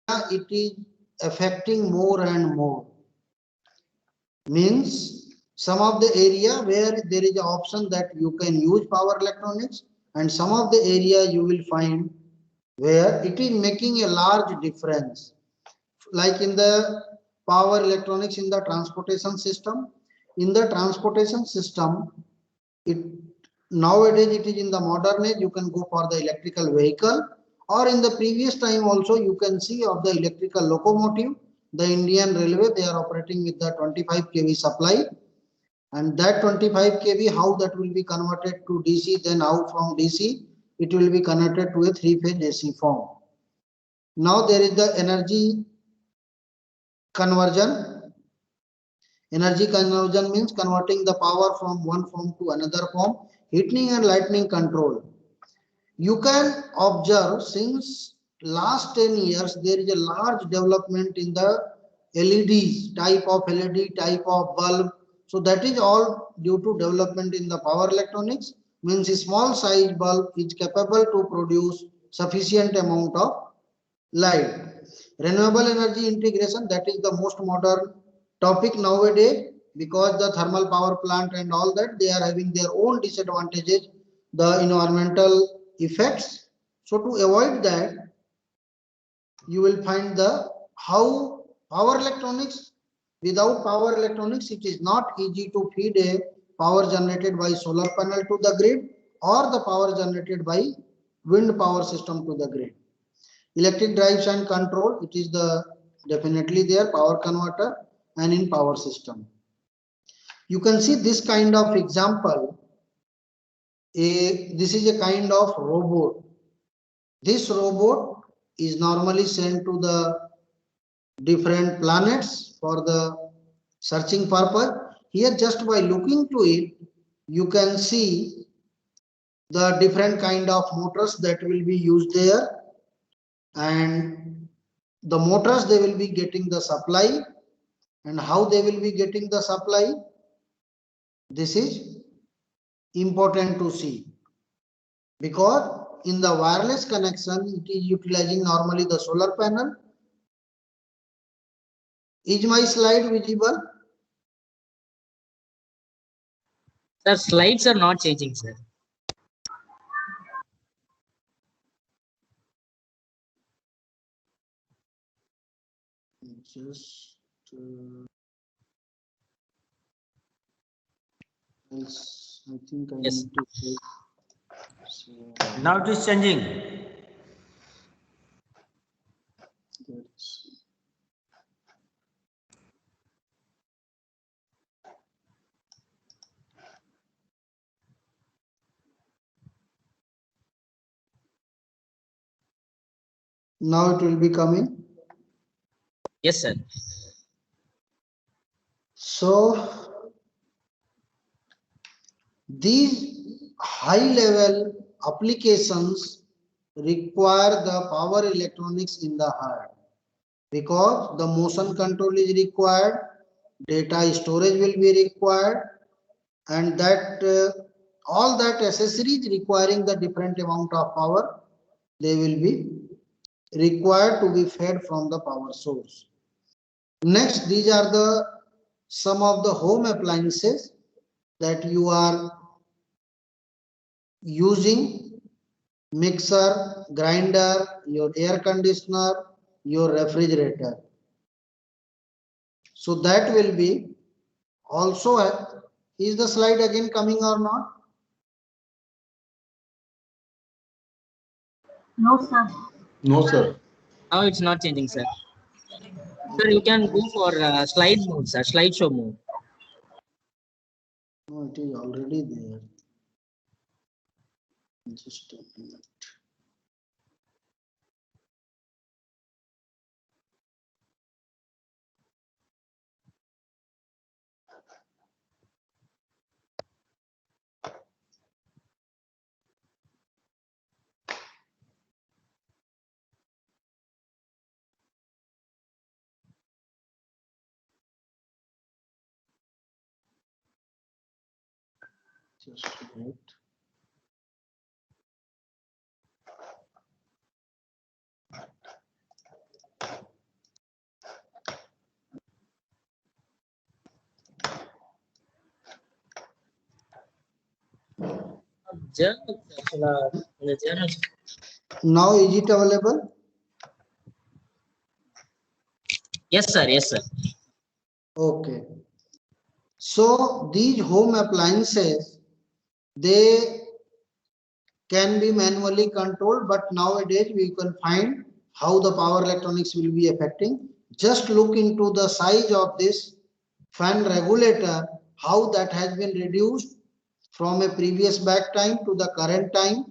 it is affecting more and more. Means some of the area where there is an option that you can use power electronics, and some of the area you will find where it is making a large difference. Like in the power electronics in the transportation system. In the transportation system, it nowadays it is in the modern age, you can go for the electrical vehicle, or in the previous time also you can see of the electrical locomotive. The Indian Railway, they are operating with the 25 kV supply, and that 25 kV, how that will be converted to DC, then how from DC it will be converted to a three-phase AC form. Now there is the energy conversion. Energy conversion means converting the power from one form to another form. Heating and lighting control. You can observe since last 10 years there is a large development in the LEDs, type of LED, type of bulb. So that is all due to development in the power electronics. Means a small size bulb is capable to produce sufficient amount of light. Renewable energy integration, that is the most modern topic nowadays, because the thermal power plant and all that, they are having their own disadvantages, the environmental effects. So to avoid that, you will find the how power electronics, without power electronics it is not easy to feed a power generated by solar panel to the grid, or the power generated by wind power system to the grid. Electric drives and control, it is the definitely there power converter and in power system. You can see this kind of example. This is a kind of robot. This robot is normally sent to the different planets for the searching purpose. Here just by looking to it, you can see the different kind of motors that will be used there, and the motors, they will be getting the supply, and how they will be getting the supply, this is important to see, because in the wireless connection it is utilizing normally the solar panel. Is my slide visible? Sir, slides are not changing, sir. Just I think I Yes. need to take. So Now it is changing. that's now it will be coming. Yes, sir. So these high level applications require the power electronics in the heart, because the motion control is required, data storage will be required, and that all that accessories requiring the different amount of power, they will be required to be fed from the power source. Next, these are the some of the home appliances that you are using: mixer, grinder, your air conditioner, your refrigerator. So that will be also is the slide again coming or not? No, sir. No, sir. Now it's not changing, sir. Sir, you can go for slide mode, sir. Slideshow mode. No, it is already there. Just a minute. Just wait. journal, in the journal. Now is it available? Yes, sir. Yes, sir. Okay. So these home appliances, they can be manually controlled, but nowadays we can find how the power electronics will be affecting. Just look into the size of this fan regulator, how that has been reduced from a previous back time to the current time.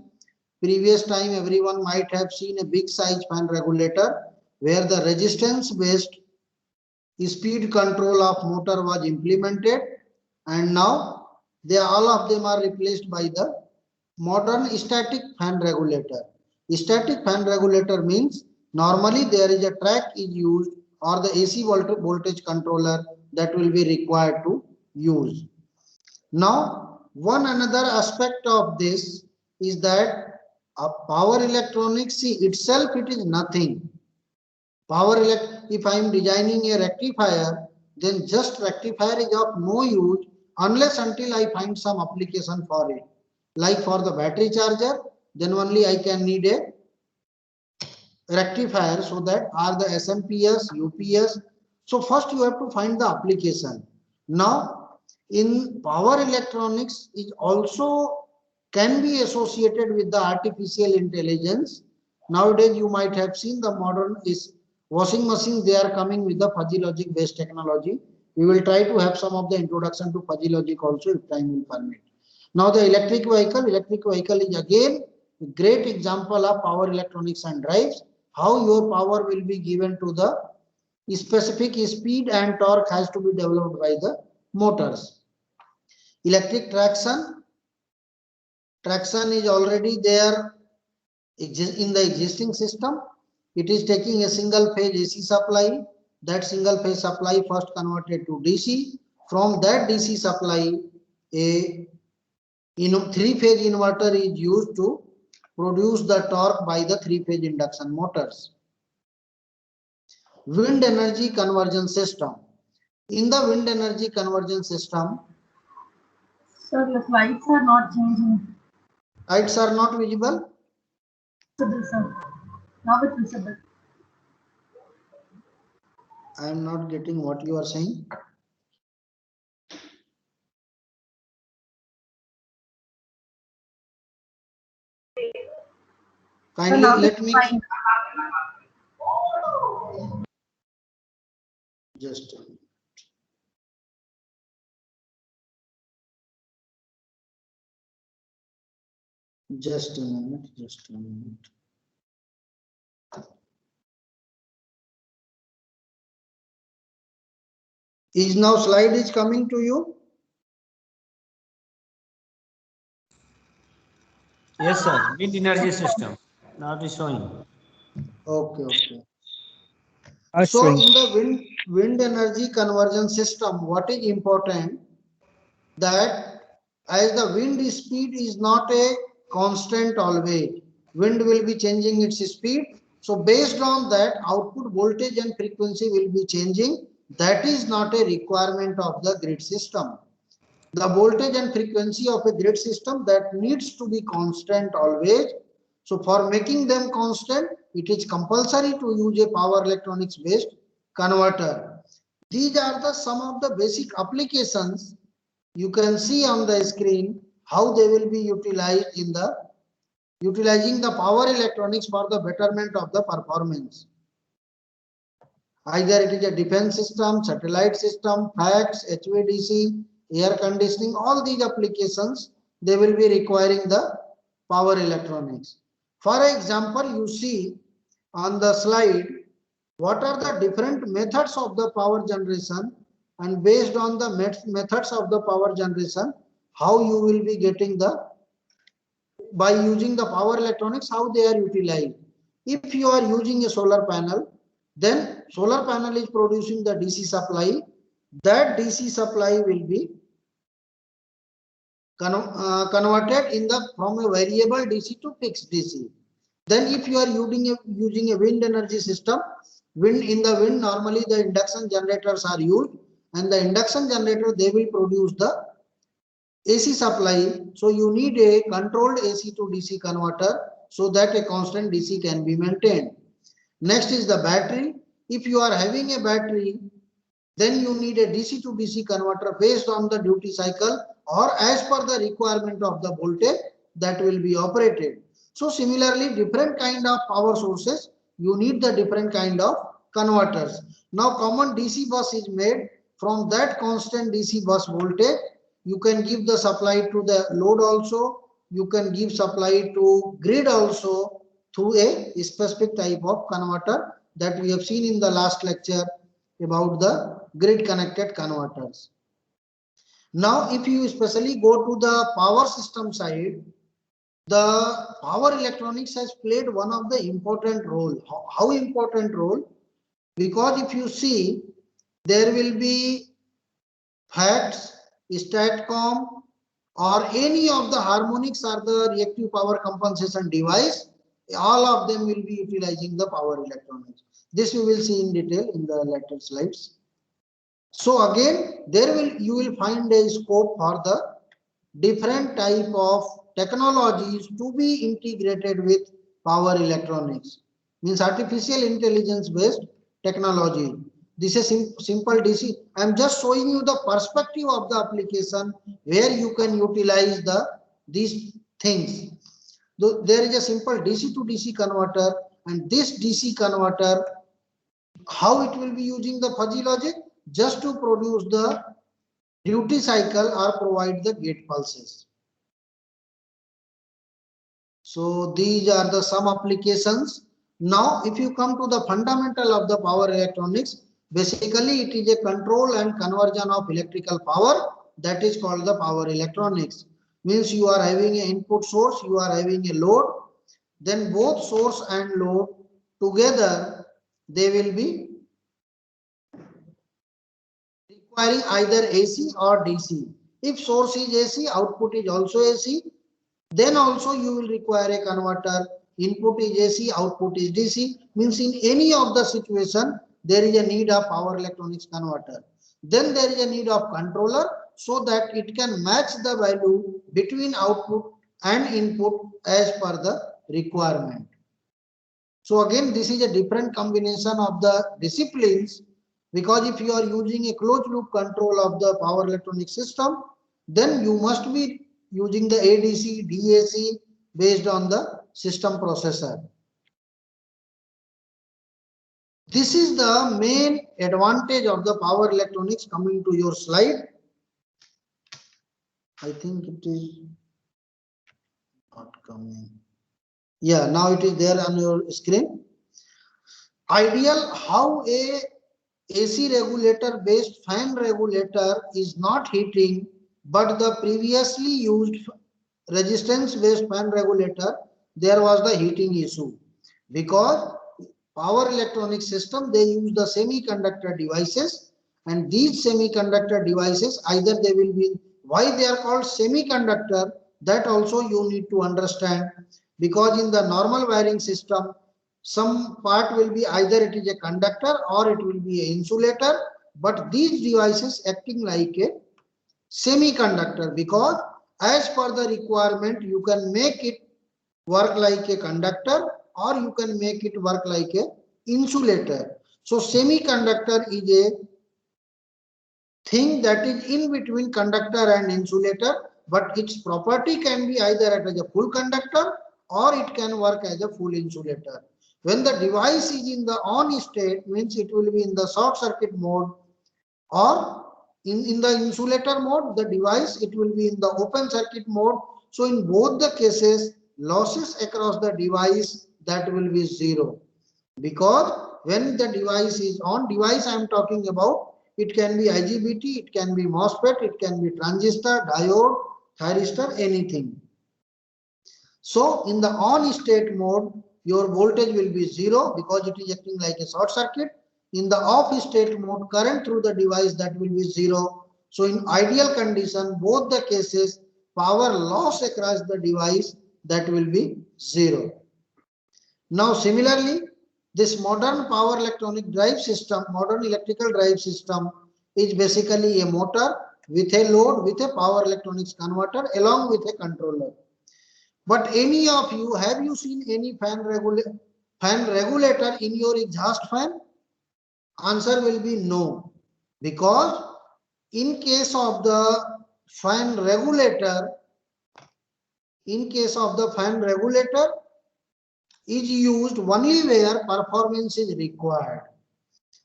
Previous time everyone might have seen a big size fan regulator where the resistance based speed control of motor was implemented, and now all of them are replaced by the modern static fan regulator. Static fan regulator means normally there is a track is used or the AC voltage controller that will be required to use. Now, one another aspect of this is that power electronics, see itself, it is nothing. If I am designing a rectifier, then just rectifier is of no use unless until I find some application for it. Like for the battery charger, then only I can need a rectifier, so that are the SMPS, UPS. So first you have to find the application. Now in power electronics is also can be associated with the artificial intelligence. Nowadays you might have seen the modern is washing machines, they are coming with the fuzzy logic based technology. We will try to have some of the introduction to fuzzy logic also if time will permit. Now the electric vehicle is again a great example of power electronics and drives. How your power will be given to the specific speed and torque has to be developed by the motors. Electric traction is already there in the existing system. It is taking a single phase AC supply. That single phase supply first converted to DC. From that DC supply, a three-phase inverter is used to produce the torque by the three-phase induction motors. Wind energy conversion system. In the wind energy conversion system, sir, the lights are not changing. Lights are not visible. Visible, sir. Now it's visible. I am not getting what you are saying. Kindly let me just a minute. Just a minute. Is now slide is coming to you? Yes, sir. Wind energy system. Now it is showing. Okay. So in the wind energy conversion system, what is important that as the wind speed is not a constant always, wind will be changing its speed. So based on that, output voltage and frequency will be changing. That is not a requirement of the grid system. The voltage and frequency of a grid system that needs to be constant always. So for making them constant, it is compulsory to use a power electronics based converter. These are the some of the basic applications. You can see on the screen how they will be utilized in the utilizing the power electronics for the betterment of the performance. Either it is a defense system, satellite system, fax, HVDC, air conditioning, all these applications, they will be requiring the power electronics. For example, you see on the slide, what are the different methods of the power generation, and based on the methods of the power generation, how you will be getting the, by using the power electronics, how they are utilized. If you are using a solar panel, then solar panel is producing the DC supply. That DC supply will be converted in the from a variable DC to fixed DC. Then if you are using a wind energy system, in the wind normally the induction generators are used, and the induction generator they will produce the AC supply, so you need a controlled AC to DC converter so that a constant DC can be maintained. Next is the battery. If you are having a battery, then you need a DC to DC converter based on the duty cycle or as per the requirement of the voltage that will be operated. So similarly, different kind of power sources, you need the different kind of converters. Now common DC bus is made. From that constant DC bus voltage, you can give the supply to the load also, you can give supply to grid also through a specific type of converter that we have seen in the last lecture about the grid connected converters. Now if you especially go to the power system side, the power electronics has played one of the important role. How important role? Because if you see, there will be FACTS, STATCOM, or any of the harmonics or the reactive power compensation device, all of them will be utilizing the power electronics. This we will see in detail in the later slides. So again, you will find a scope for the different type of technologies to be integrated with power electronics. Means artificial intelligence based technology. This is simple DC. I am just showing you the perspective of the application where you can utilize these things. There is a simple DC to DC converter, and this DC converter, how it will be using the fuzzy logic? Just to produce the duty cycle or provide the gate pulses. So these are the some applications. Now if you come to the fundamental of the power electronics, basically it is a control and conversion of electrical power, that is called the power electronics. Means you are having an input source, you are having a load, then both source and load together, they will be requiring either AC or DC. If source is AC, output is also AC, then also you will require a converter. Input is AC, output is DC. Means in any of the situation, there is a need of power electronics converter. Then there is a need of controller so that it can match the value between output and input as per the requirement. So again, this is a different combination of the disciplines, because if you are using a closed loop control of the power electronic system, then you must be using the ADC, DAC based on the system processor. This is the main advantage of the power electronics. Coming to your slide, I think it is not coming. Yeah, now it is there on your screen. Ideal how a AC regulator based fan regulator is not heating, but the previously used resistance based fan regulator, there was the heating issue, because power electronic system, they use the semiconductor devices, and these semiconductor devices, either they will be, why they are called semiconductor, that also you need to understand, because in the normal wiring system, some part will be either it is a conductor or it will be an insulator, but these devices acting like a semiconductor, because as per the requirement you can make it work like a conductor or you can make it work like a insulator. So semiconductor is a thing that is in between conductor and insulator, but its property can be either as a full conductor or it can work as a full insulator. When the device is in the on state, means it will be in the short circuit mode, or in the insulator mode, the device, it will be in the open circuit mode. So in both the cases, losses across the device, that will be zero, because when the device is on, device I am talking about, it can be IGBT, it can be MOSFET, it can be transistor, diode, thyristor, anything. So in the on state mode, your voltage will be zero because it is acting like a short circuit. In the off state mode, current through the device, that will be zero. So in ideal condition, both the cases, power loss across the device, that will be zero. Now similarly, this modern power electronic drive system, modern electrical drive system, is basically a motor with a load with a power electronics converter along with a controller. But any of you, have you seen any fan regulator in your exhaust fan? Answer will be no, because in case of the fan regulator, is used only where performance is required.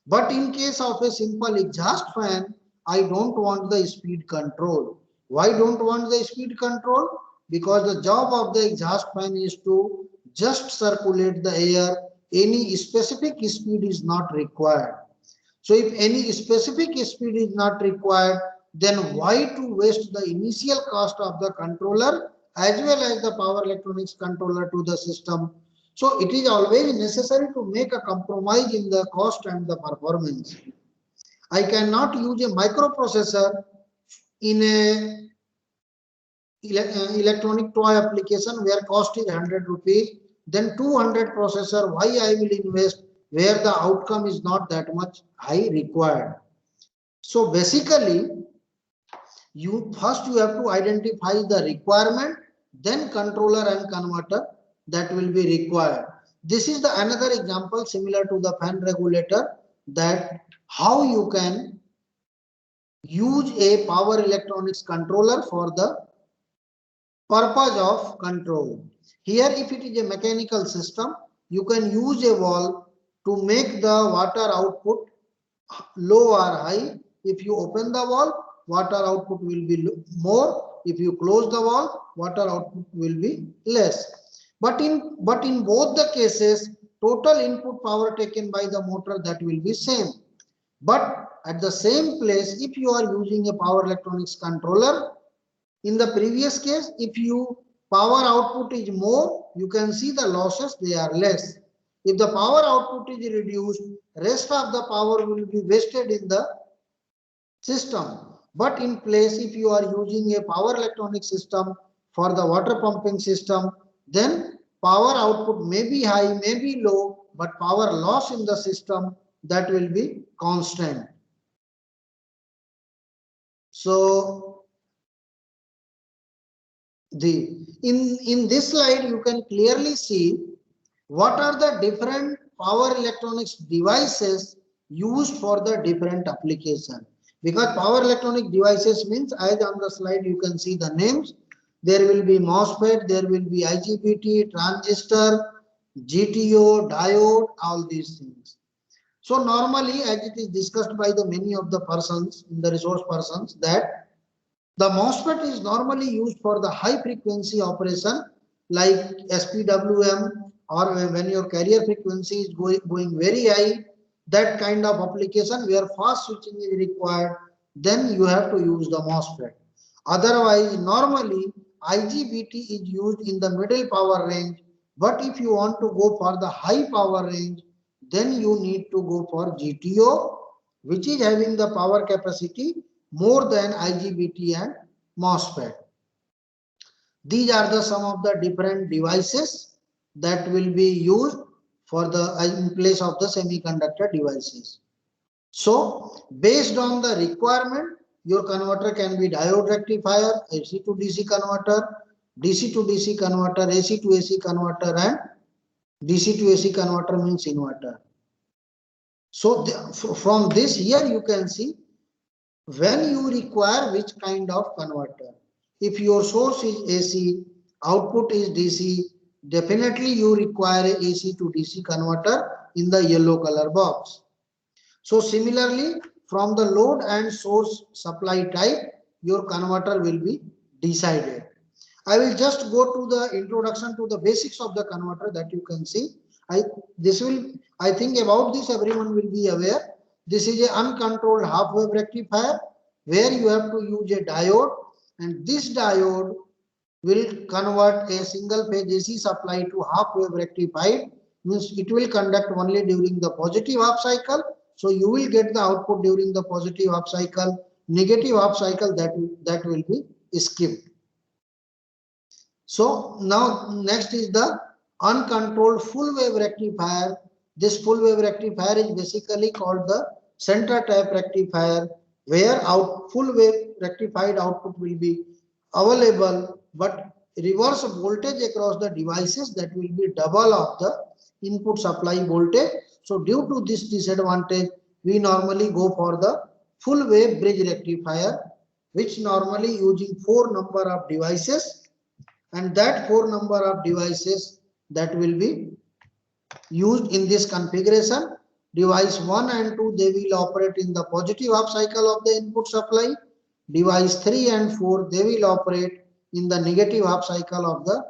But in case of a simple exhaust fan, I don't want the speed control. Why don't want the speed control? Because the job of the exhaust fan is to just circulate the air. Any specific speed is not required. So if any specific speed is not required, then why to waste the initial cost of the controller as well as the power electronics controller to the system? So it is always necessary to make a compromise in the cost and the performance. I cannot use a microprocessor in a electronic toy application where cost is 100 rupees, then 200 processor, why I will invest where the outcome is not that much high required. So basically, you have to identify the requirement, then controller and converter that will be required. This is the another example similar to the fan regulator, that how you can use a power electronics controller for the purpose of control. Here, if it is a mechanical system, you can use a valve to make the water output low or high. If you open the valve, water output will be more. If you close the valve, water output will be less. But in both the cases, total input power taken by the motor, that will be same. But at the same place, if you are using a power electronics controller, in the previous case, if you power output is more, you can see the losses, they are less. If the power output is reduced, rest of the power will be wasted in the system. But in place, if you are using a power electronic system for the water pumping system, then power output may be high, may be low, but power loss in the system, that will be constant. So in this slide, you can clearly see what are the different power electronics devices used for the different application. Because power electronic devices means, as on the slide you can see the names, there will be MOSFET, there will be IGBT, transistor, GTO, diode, all these things. So normally, as it is discussed by the many of the persons, the resource persons, that the MOSFET is normally used for the high frequency operation like SPWM, or when your carrier frequency is going very high, that kind of application where fast switching is required, then you have to use the MOSFET. Otherwise, normally IGBT is used in the middle power range, but if you want to go for the high power range, then you need to go for GTO, which is having the power capacity more than IGBT and MOSFET. These are the some of the different devices that will be used for the in place of the semiconductor devices. So based on the requirement, your converter can be diode rectifier, AC to DC converter, DC to DC converter, AC to AC converter, and DC to AC converter means inverter. So from this here you can see when you require which kind of converter. If your source is AC, output is DC, definitely you require a AC to DC converter in the yellow color box. So similarly, from the load and source supply type, your converter will be decided. I will just go to the introduction to the basics of the converter that you can see. I think about this everyone will be aware. This is an uncontrolled half wave rectifier where you have to use a diode, and this diode will convert a single phase AC supply to half wave rectified, means it will conduct only during the positive half cycle. So you will get the output during the positive half cycle, negative half cycle that will be skipped. So now next is the uncontrolled full wave rectifier. This full wave rectifier is basically called the center tap rectifier, where full wave rectified output will be available, but reverse voltage across the devices, that will be double of the input supply voltage. So due to this disadvantage, we normally go for the full wave bridge rectifier, which normally using 4 number of devices, and that 4 number of devices that will be used in this configuration. Device 1 and 2, they will operate in the positive half cycle of the input supply. Device 3 and 4, they will operate in the negative half cycle of the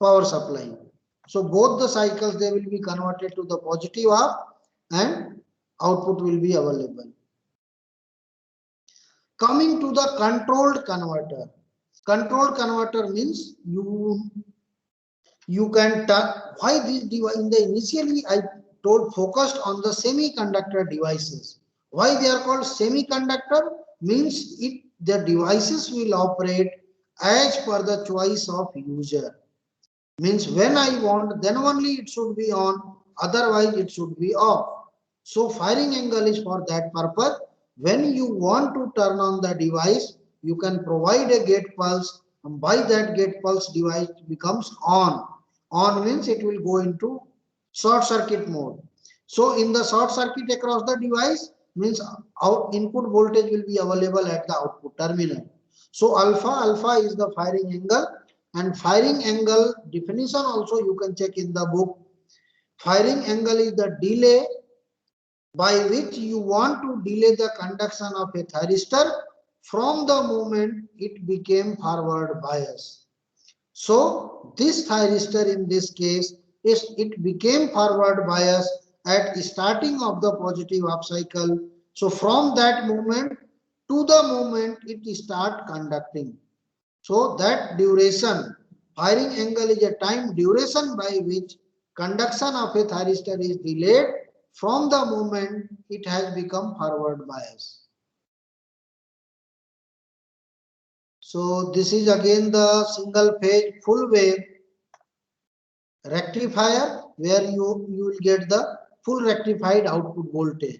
power supply. So both the cycles, they will be converted to the positive half and output will be available. Coming to the controlled converter. Controlled converter means you can tell why this device. In the initially I told focused on the semiconductor devices. Why they are called semiconductor? Means the devices will operate as per the choice of user. Means when I want, then only it should be on, otherwise it should be off. So firing angle is for that purpose. When you want to turn on the device, you can provide a gate pulse, and by that gate pulse device becomes on. On means it will go into short circuit mode. So in the short circuit across the device means our input voltage will be available at the output terminal. So alpha is the firing angle, and firing angle definition also you can check in the book. Firing angle is the delay by which you want to delay the conduction of a thyristor from the moment it became forward bias. So this thyristor in this case is it became forward bias at starting of the positive half cycle. So from that moment to the moment it start conducting. So that duration, firing angle is a time duration by which conduction of a thyristor is delayed from the moment it has become forward bias. So this is again the single phase full wave rectifier where you will get the full rectified output voltage.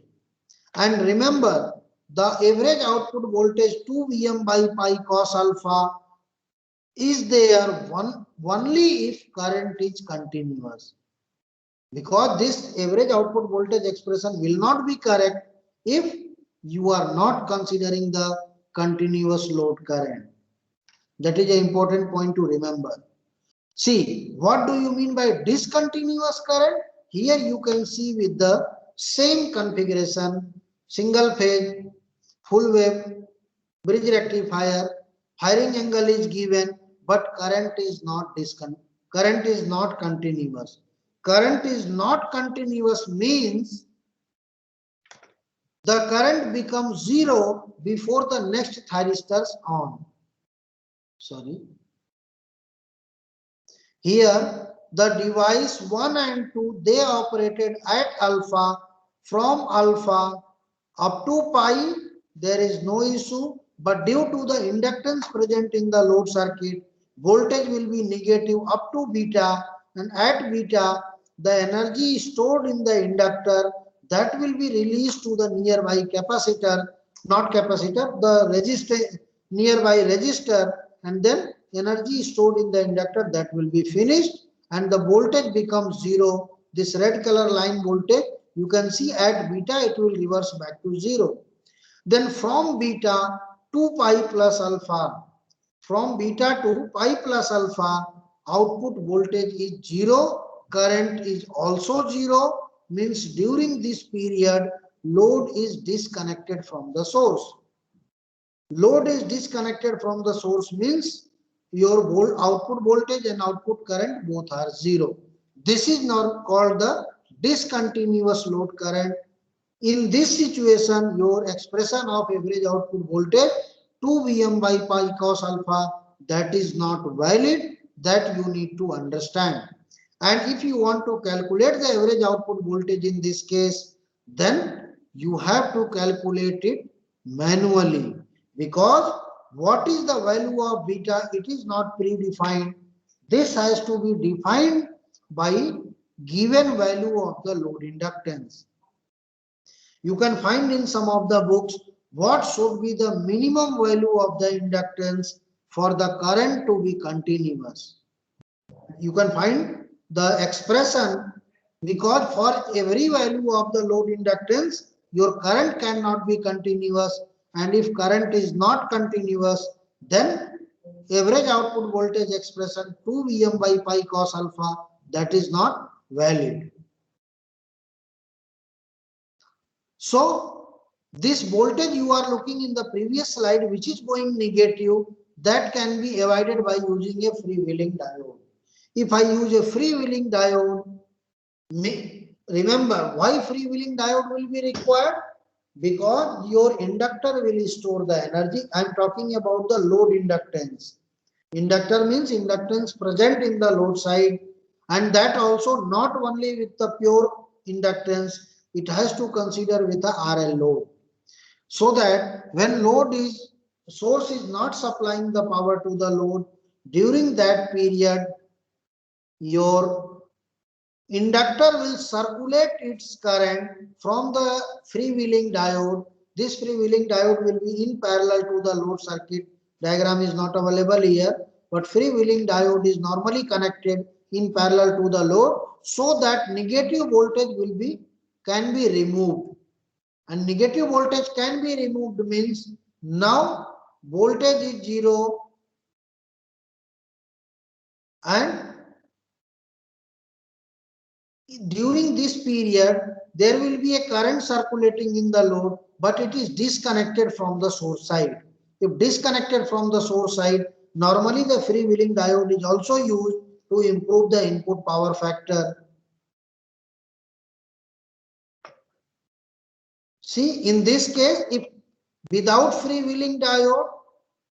And remember, the average output voltage 2 Vm by pi cos alpha is there only if current is continuous. Because this average output voltage expression will not be correct if you are not considering the continuous load current. That is an important point to remember. See, what do you mean by discontinuous current? Here you can see with the same configuration, single phase, full wave, bridge rectifier, firing angle is given, but current is not continuous. Current is not continuous means the current becomes zero before the next thyristors on. Sorry. Here the device 1 and 2, they operated at alpha. From alpha up to pi there is no issue, but due to the inductance present in the load circuit, voltage will be negative up to beta, and at beta the energy stored in the inductor that will be released to the nearby capacitor, not capacitor, the resistor, nearby resistor, and then energy stored in the inductor that will be finished and the voltage becomes zero. This red color line voltage you can see at beta it will reverse back to zero. Then from beta to pi plus alpha, from beta to pi plus alpha, output voltage is zero, current is also zero, means during this period load is disconnected from the source. Load is disconnected from the source means your output voltage and output current both are zero. This is now called the discontinuous load current. In this situation, your expression of average output voltage 2 Vm by pi cos alpha, that is not valid, that you need to understand. And if you want to calculate the average output voltage in this case, then you have to calculate it manually, because what is the value of beta? It is not predefined. This has to be defined by given value of the load inductance. You can find in some of the books what should be the minimum value of the inductance for the current to be continuous. You can find the expression, because for every value of the load inductance, your current cannot be continuous, and if current is not continuous, then average output voltage expression 2 Vm by pi cos alpha, that is not valid. So this voltage you are looking in the previous slide, which is going negative, that can be avoided by using a freewheeling diode. If I use a freewheeling diode, remember why freewheeling diode will be required? Because your inductor will store the energy. I am talking about the load inductance. Inductor means inductance present in the load side, and that also not only with the pure inductance, it has to consider with the RL load. So that when source is not supplying the power to the load, during that period, your inductor will circulate its current from the freewheeling diode. This freewheeling diode will be in parallel to the load circuit. Diagram is not available here, but freewheeling diode is normally connected in parallel to the load, so that negative voltage can be removed. And negative voltage can be removed means now voltage is 0 and during this period there will be a current circulating in the load, but it is disconnected from the source side. If disconnected from the source side, normally the freewheeling diode is also used to improve the input power factor. See, in this case, if without freewheeling diode,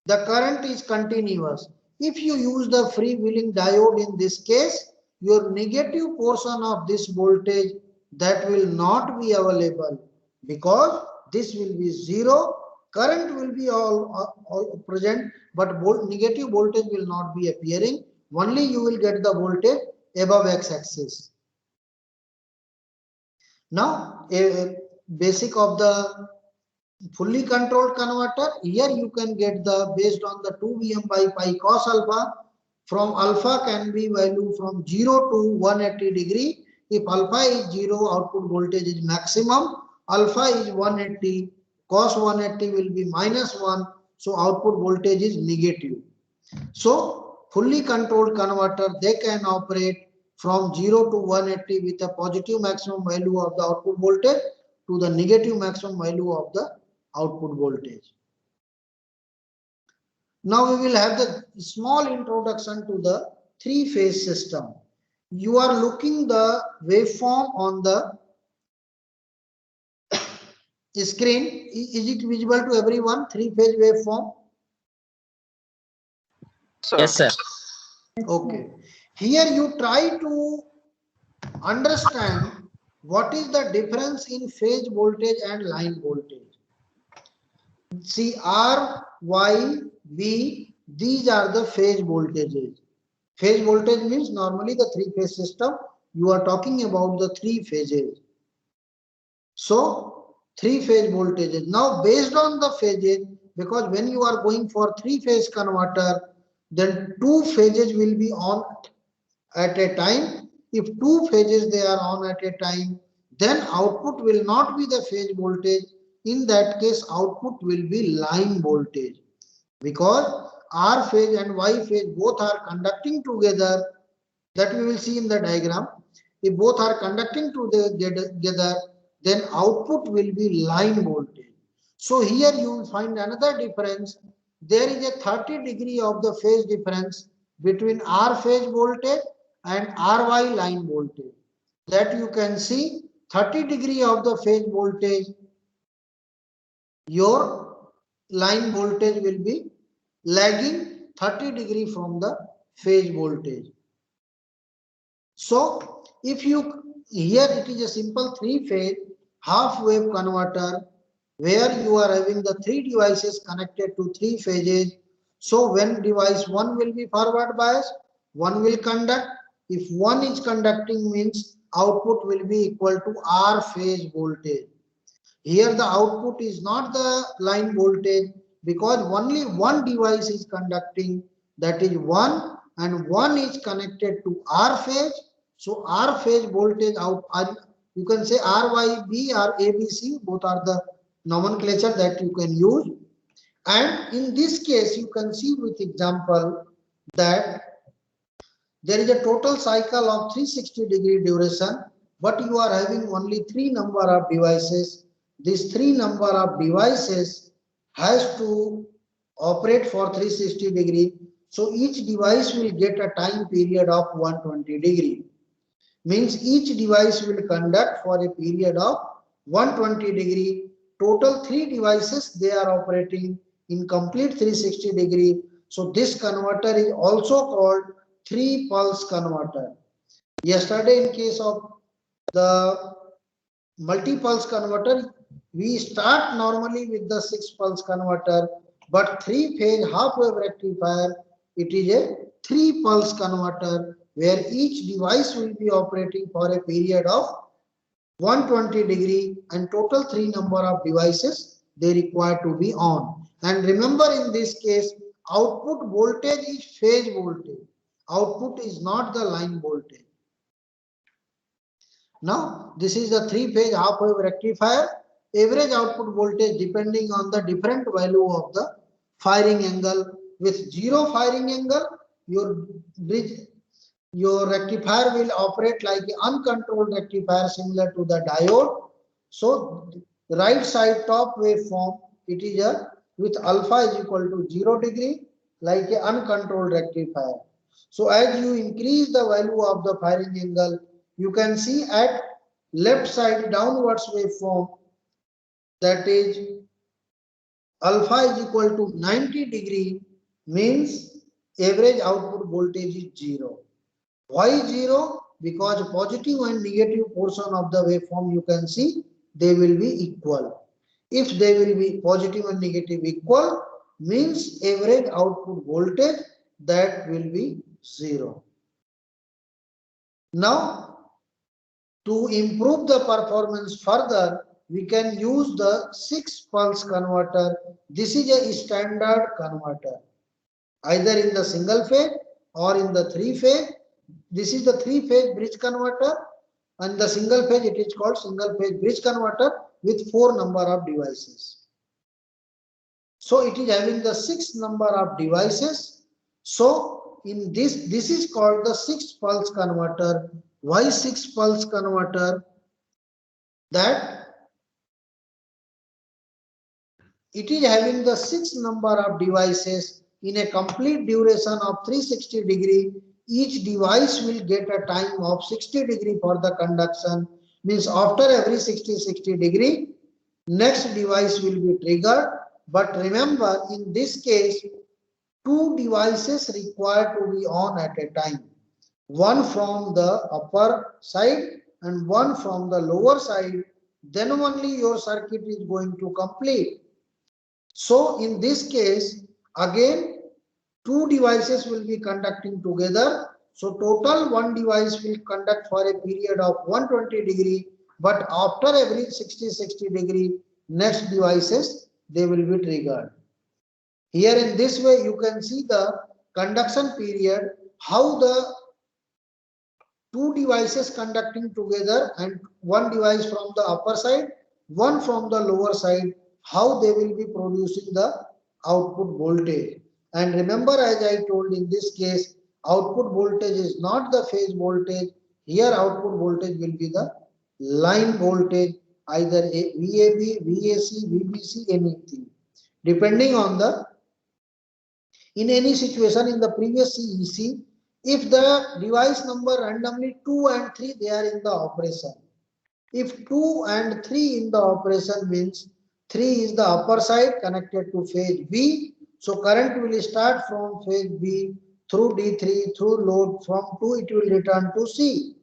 the current is continuous. If you use the freewheeling diode in this case, your negative portion of this voltage, that will not be available, because this will be 0, current will be all present, but negative voltage will not be appearing. Only you will get the voltage above x-axis. Now, a basic of the fully controlled converter, here you can get the based on the 2 Vm by pi cos alpha. From alpha can be value from 0 to 180 degree. If alpha is 0, output voltage is maximum. Alpha is 180, cos 180 will be -1, so output voltage is negative. So fully controlled converter, they can operate from 0 to 180 with a positive maximum value of the output voltage to the negative maximum value of the output voltage. Now we will have the small introduction to the three-phase system. You are looking the waveform on the screen. Is it visible to everyone? Three-phase waveform. Yes, sir. Okay. Here you try to understand what is the difference in phase voltage and line voltage. See, R, Y, V, these are the phase voltages. Phase voltage means normally the three-phase system. You are talking about the three phases. So, three-phase voltages. Now, based on the phases, because when you are going for three-phase converter, then two phases will be on at a time. If two phases they are on at a time, then output will not be the phase voltage. In that case, output will be line voltage, because R phase and Y phase both are conducting together. That we will see in the diagram. If both are conducting together, then output will be line voltage. So here you will find another difference. There is a 30 degree of the phase difference between R phase voltage and RY line voltage. That you can see 30 degree of the phase voltage, your line voltage will be lagging 30 degree from the phase voltage. So if you, here it is a simple three-phase half wave converter where you are having the three devices connected to three phases. So when device 1 will be forward bias, 1 will conduct. If 1 is conducting means output will be equal to R phase voltage. Here the output is not the line voltage because only one device is conducting, that is 1, and 1 is connected to R phase. So R phase voltage out, you can say RYB or ABC, both are the nomenclature that you can use. And in this case, you can see with example that there is a total cycle of 360-degree duration, but you are having only 3 number of devices. This 3 number of devices has to operate for 360-degree. So each device will get a time period of 120-degree. Means each device will conduct for a period of 120-degree. Total 3 devices, they are operating in complete 360-degree. So this converter is also called 3-pulse converter. Yesterday, in case of the multi-pulse converter, we start normally with the 6-pulse converter, but 3-phase half-wave rectifier, it is a 3-pulse converter where each device will be operating for a period of 120-degree, and total 3 number of devices they require to be on. And remember, in this case, output voltage is phase voltage. Output is not the line voltage. Now, this is the 3-phase half-wave rectifier. Average output voltage depending on the different value of the firing angle. With 0 firing angle, your rectifier will operate like an uncontrolled rectifier similar to the diode. So, right side top waveform, it is a with alpha is equal to 0-degree, like an uncontrolled rectifier. So as you increase the value of the firing angle, you can see at left side downwards waveform, that is alpha is equal to 90-degree, means average output voltage is 0. Why 0? Because positive and negative portion of the waveform, you can see they will be equal. If they will be positive and negative equal, means average output voltage, that will be 0. Now, to improve the performance further, we can use the 6-pulse converter. This is a standard converter, either in the single phase or in the 3-phase. This is the 3-phase bridge converter, and the single phase, it is called single phase bridge converter with 4 number of devices. So it is having the 6 number of devices. So in this is called the 6-pulse converter. Why 6-pulse converter? That it is having the 6 number of devices in a complete duration of 360-degree. Each device will get a time of 60-degree for the conduction. Means after every 60-degree, next device will be triggered. But remember, in this case, 2 devices required to be on at a time. One from the upper side and one from the lower side. Then only your circuit is going to complete. So in this case, again, 2 devices will be conducting together. So total 1 device will conduct for a period of 120-degree. But after every 60-degree, next devices, they will be triggered. Here in this way, you can see the conduction period, how the 2 devices conducting together and 1 device from the upper side, 1 from the lower side, how they will be producing the output voltage. And remember, as I told, in this case, output voltage is not the phase voltage. Here output voltage will be the line voltage, either VAB, VAC, VBC, anything. Depending on the, in any situation in the previous CEC, if the device number randomly 2 and 3, they are in the operation. If 2 and 3 in the operation, means 3 is the upper side connected to phase B. So current will start from phase B through D3, through load, from 2 it will return to C.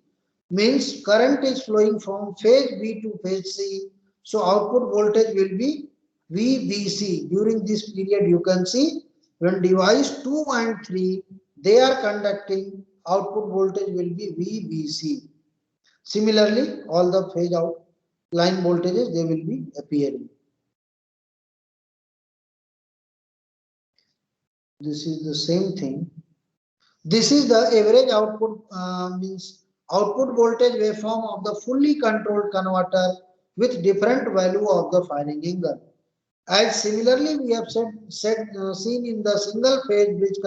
Means current is flowing from phase B to phase C. So output voltage will be VBC. During this period, you can see when device 2 and 3, they are conducting, output voltage will be VBC. Similarly, all the phase out line voltages, they will be appearing. This is the same thing. This is the average output, means output voltage waveform of the fully controlled converter with different value of the firing angle. As similarly, we have seen in the single phase bridge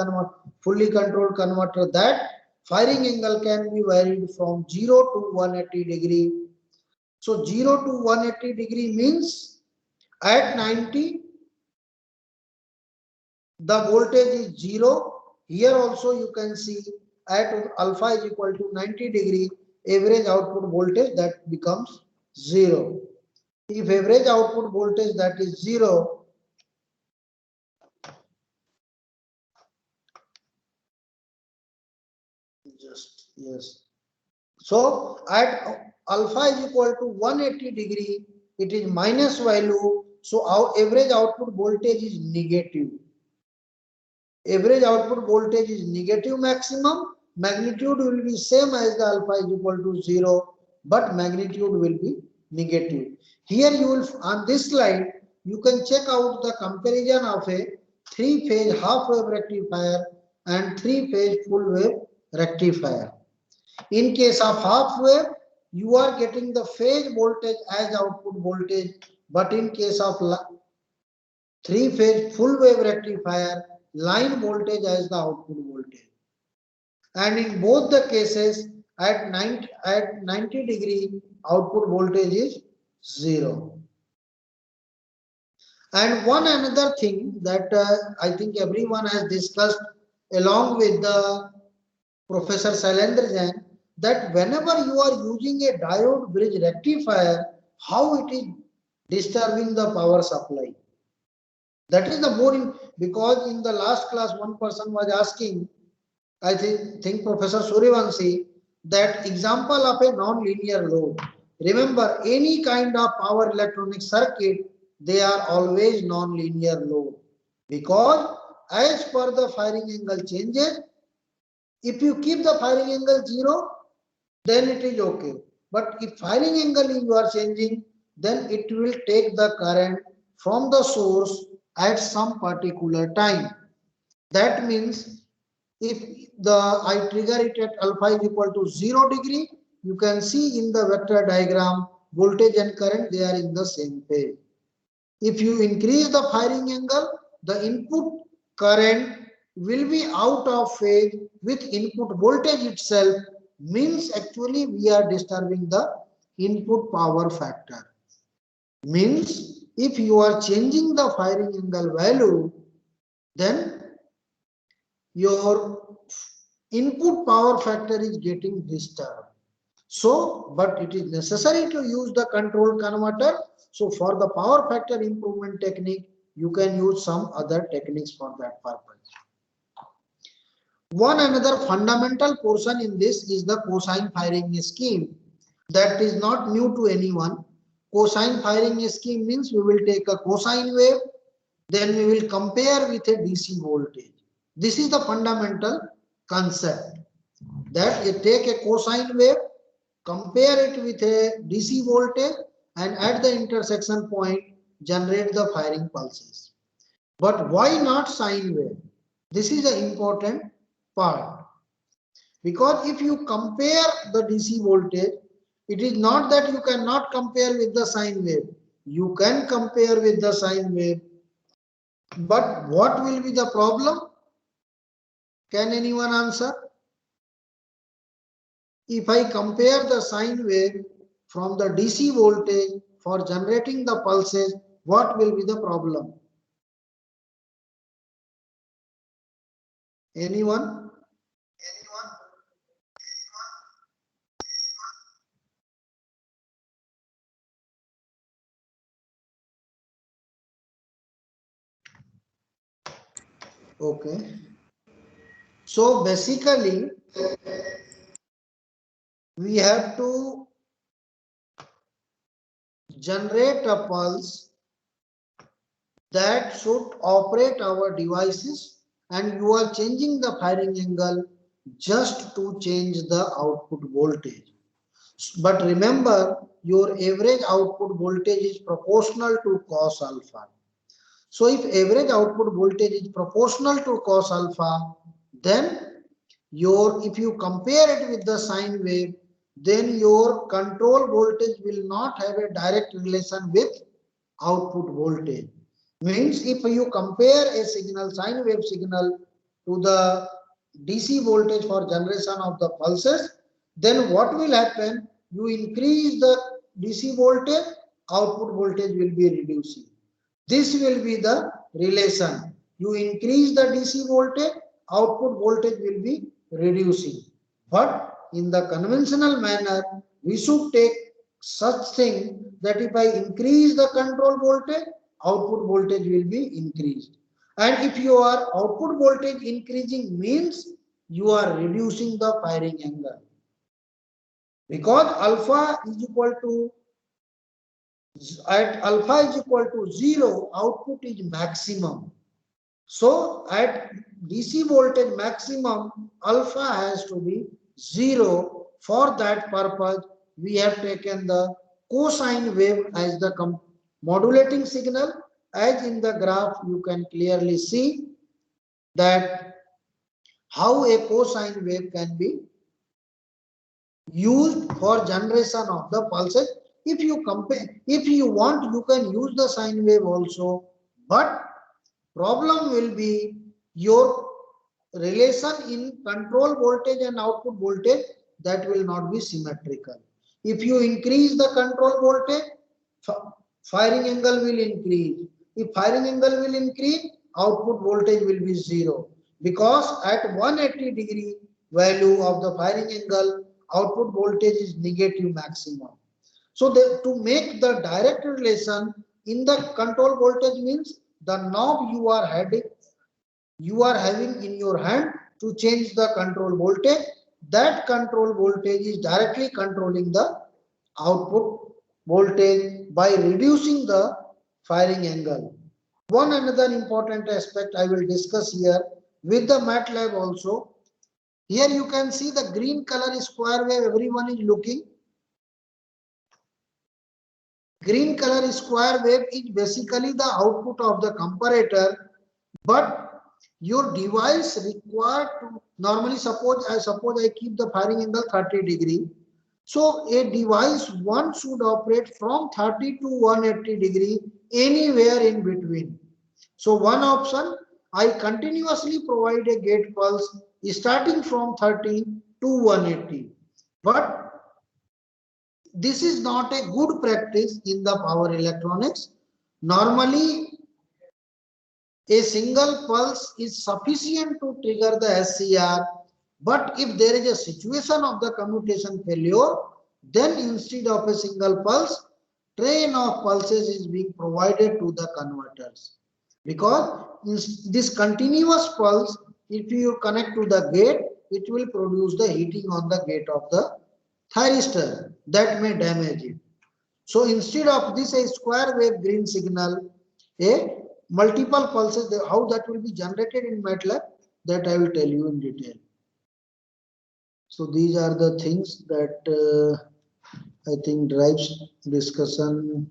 fully controlled converter that firing angle can be varied from 0 to 180 degree. So 0 to 180 degree means at 90 the voltage is 0. Here also you can see at alpha is equal to 90 degree, average output voltage that becomes 0. If average output voltage that is 0, just yes. So at alpha is equal to 180 degree, it is minus value. So our average output voltage is negative. Average output voltage is negative maximum. Magnitude will be same as the alpha is equal to 0, but magnitude will be negative. Here you will, on this slide, you can check out the comparison of a 3-phase half wave rectifier and 3-phase full wave rectifier. In case of half wave, you are getting the phase voltage as output voltage, but in case of 3-phase full wave rectifier, line voltage as the output voltage. And in both the cases, at 90 degree, output voltage is 0. And one another thing that I think everyone has discussed along with the Professor Shailendra Jain, that whenever you are using a diode bridge rectifier, how it is disturbing the power supply. That is the more, because in the last class one person was asking, I think Professor Suryavanshi, that example of a non-linear load. Remember, any kind of power electronic circuit, they are always non-linear load, because as per the firing angle changes, if you keep the firing angle 0, then it is okay. But if firing angle you are changing, then it will take the current from the source at some particular time. That means if I trigger it at alpha is equal to 0 degree, you can see in the vector diagram, voltage and current, they are in the same phase. If you increase the firing angle, the input current will be out of phase with input voltage itself, means actually we are disturbing the input power factor. Means if you are changing the firing angle value, then your input power factor is getting disturbed. So, but it is necessary to use the control converter. So for the power factor improvement technique, you can use some other techniques for that purpose. One another fundamental portion in this is the cosine firing scheme. That is not new to anyone. Cosine firing scheme means we will take a cosine wave, then we will compare with a DC voltage. This is the fundamental concept, that you take a cosine wave, compare it with a DC voltage, and at the intersection point generate the firing pulses. But why not sine wave? This is the important part, because if you compare the DC voltage, it is not that you cannot compare with the sine wave. You can compare with the sine wave, but what will be the problem? Can anyone answer? If I compare the sine wave from the DC voltage for generating the pulses, what will be the problem? Anyone? Okay. So basically, we have to generate a pulse that should operate our devices, and you are changing the firing angle just to change the output voltage. But remember, your average output voltage is proportional to cos alpha. So if average output voltage is proportional to cos alpha, then if you compare it with the sine wave, then your control voltage will not have a direct relation with output voltage. Means if you compare a signal, sine wave signal, to the DC voltage for generation of the pulses, then what will happen? You increase the DC voltage, output voltage will be reducing. This will be the relation. You increase the DC voltage, output voltage will be reducing. But in the conventional manner, we should take such thing that if I increase the control voltage, output voltage will be increased. And if your output voltage increasing means you are reducing the firing angle. Because alpha is equal to at alpha is equal to 0, output is maximum. So at DC voltage maximum, alpha has to be 0. For that purpose, we have taken the cosine wave as the modulating signal. As in the graph, you can clearly see that how a cosine wave can be used for generation of the pulses. If you compare, if you want, you can use the sine wave also, but problem will be your relation in control voltage and output voltage, that will not be symmetrical. If you increase the control voltage, firing angle will increase. If firing angle will increase, output voltage will be 0, because at 180 degree value of the firing angle, output voltage is negative maximum. So to make the direct relation in the control voltage means the knob you are having in your hand to change the control voltage, that control voltage is directly controlling the output voltage by reducing the firing angle. One another important aspect I will discuss here with the MATLAB also. Here you can see the green color is square wave, everyone is looking. Green color square wave is basically the output of the comparator, but your device required to normally suppose I keep the firing angle 30 degree. So a device one should operate from 30 to 180 degree, anywhere in between. So one option, I continuously provide a gate pulse starting from 30 to 180. But this is not a good practice in the power electronics. Normally, a single pulse is sufficient to trigger the SCR. But if there is a situation of the commutation failure, then instead of a single pulse, train of pulses is being provided to the converters. Because this continuous pulse, if you connect to the gate, it will produce the heating on the gate of the thyristor that may damage it. So instead of this a square wave green signal, a multiple pulses, how that will be generated in MATLAB, that I will tell you in detail. So these are the things that I think drives discussion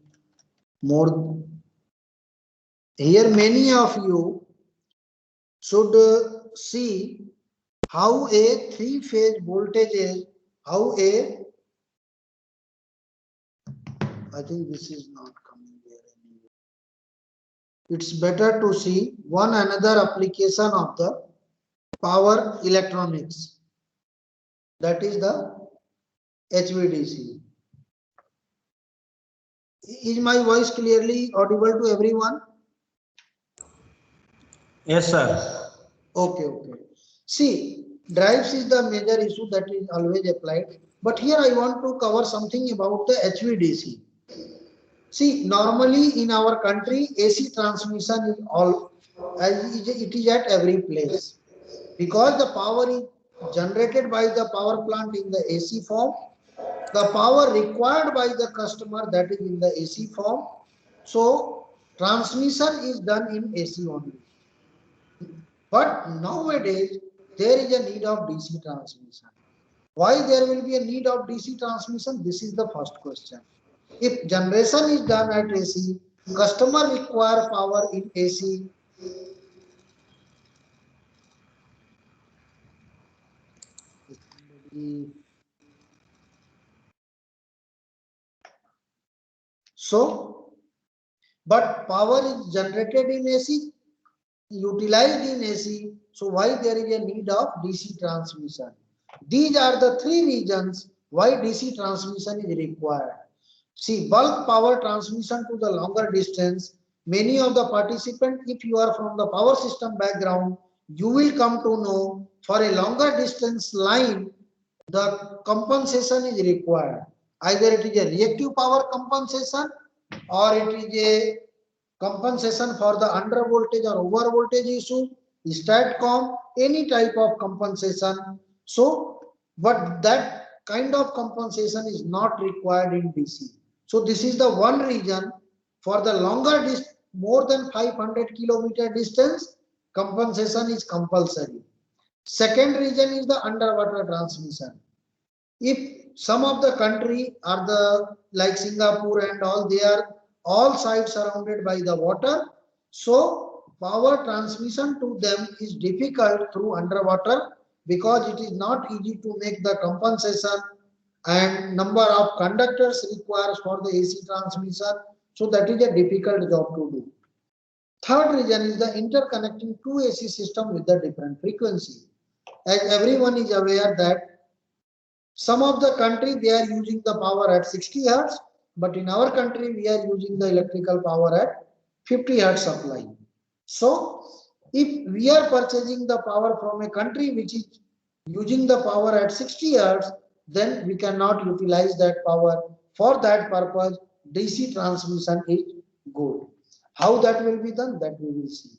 more. Here many of you should see how a three-phase voltage is, how a, I think this is not coming here anyway. It's better to see one another application of the power electronics, that is the HVDC. Is my voice clearly audible to everyone? Yes, sir. Okay. See, drives is the major issue that is always applied. But here I want to cover something about the HVDC. See, normally in our country, AC transmission is it is at every place. Because the power is generated by the power plant in the AC form, the power required by the customer, that is in the AC form. So transmission is done in AC only. But nowadays there is a need of DC transmission. Why there will be a need of DC transmission? This is the first question. If generation is done at AC, customer require power in AC. So, but power is generated in AC, utilized in AC. So why there is a need of DC transmission? These are the three reasons why DC transmission is required. See, bulk power transmission to the longer distance. Many of the participants, if you are from the power system background, you will come to know for a longer distance line, the compensation is required. Either it is a reactive power compensation or it is a compensation for the under voltage or over voltage issue, STATCOM, any type of compensation. So, but that kind of compensation is not required in DC. So this is the one reason for the longer distance, more than 500 kilometer distance, compensation is compulsory. Second reason is the underwater transmission. If some of the country are the like Singapore and all, they are all sides surrounded by the water, so power transmission to them is difficult through underwater because it is not easy to make the compensation and number of conductors requires for the AC transmission, so that is a difficult job to do. Third reason is the interconnecting two AC system with the different frequency. As everyone is aware that some of the country they are using the power at 60 hertz, but in our country we are using the electrical power at 50 hertz supply. So if we are purchasing the power from a country which is using the power at 60 hertz, then we cannot utilize that power. For that purpose, DC transmission is good. How that will be done, that we will see.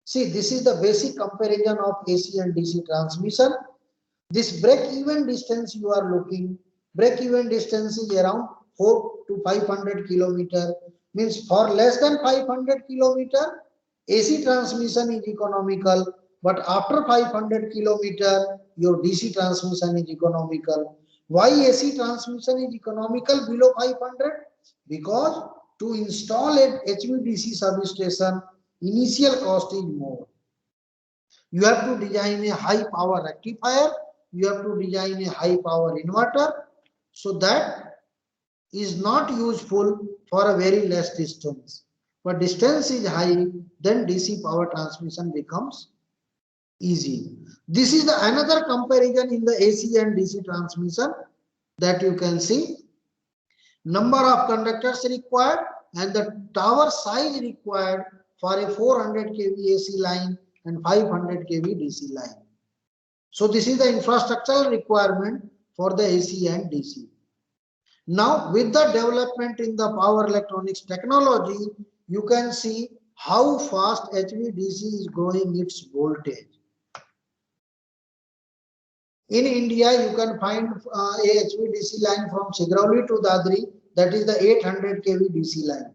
See, this is the basic comparison of AC and DC transmission. This break-even distance you are looking, break-even distance is around 4 to 500 kilometer. Means for less than 500 kilometer, AC transmission is economical. But after 500 kilometer, your DC transmission is economical. Why AC transmission is economical below 500? Because to install an HVDC substation, initial cost is more. You have to design a high power rectifier, you have to design a high power inverter, so that is not useful for a very less distance. But distance is high, then DC power transmission becomes easy. This is the another comparison in the AC and DC transmission that you can see. Number of conductors required and the tower size required for a 400 kV AC line and 500 kV DC line. So this is the infrastructural requirement for the AC and DC. Now with the development in the power electronics technology, you can see how fast HVDC is growing its voltage. In India, you can find a HVDC line from Sigrauli to Dadri, that is the 800 kV DC line.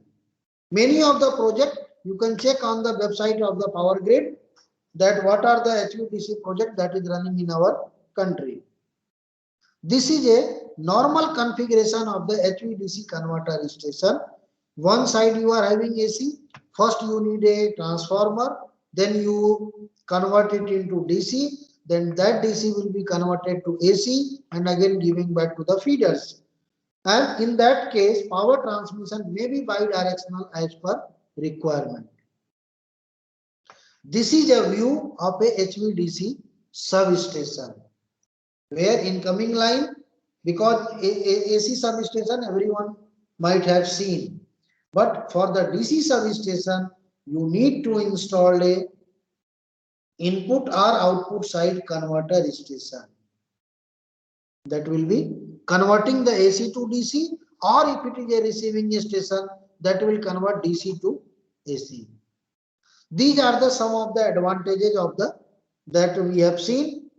Many of the projects, you can check on the website of the Power Grid that what are the HVDC project that is running in our country. This is a normal configuration of the HVDC converter station. One side you are having AC, first you need a transformer, then you convert it into DC, then that DC will be converted to AC and again giving back to the feeders. And in that case, power transmission may be bidirectional as per requirement. This is a view of a HVDC substation where incoming line, because AC substation everyone might have seen, but for the DC substation you need to install a input or output side converter station that will be converting the AC to DC, or if it is a receiving station that will convert DC to AC. These are the some of the advantages of the that we have seen,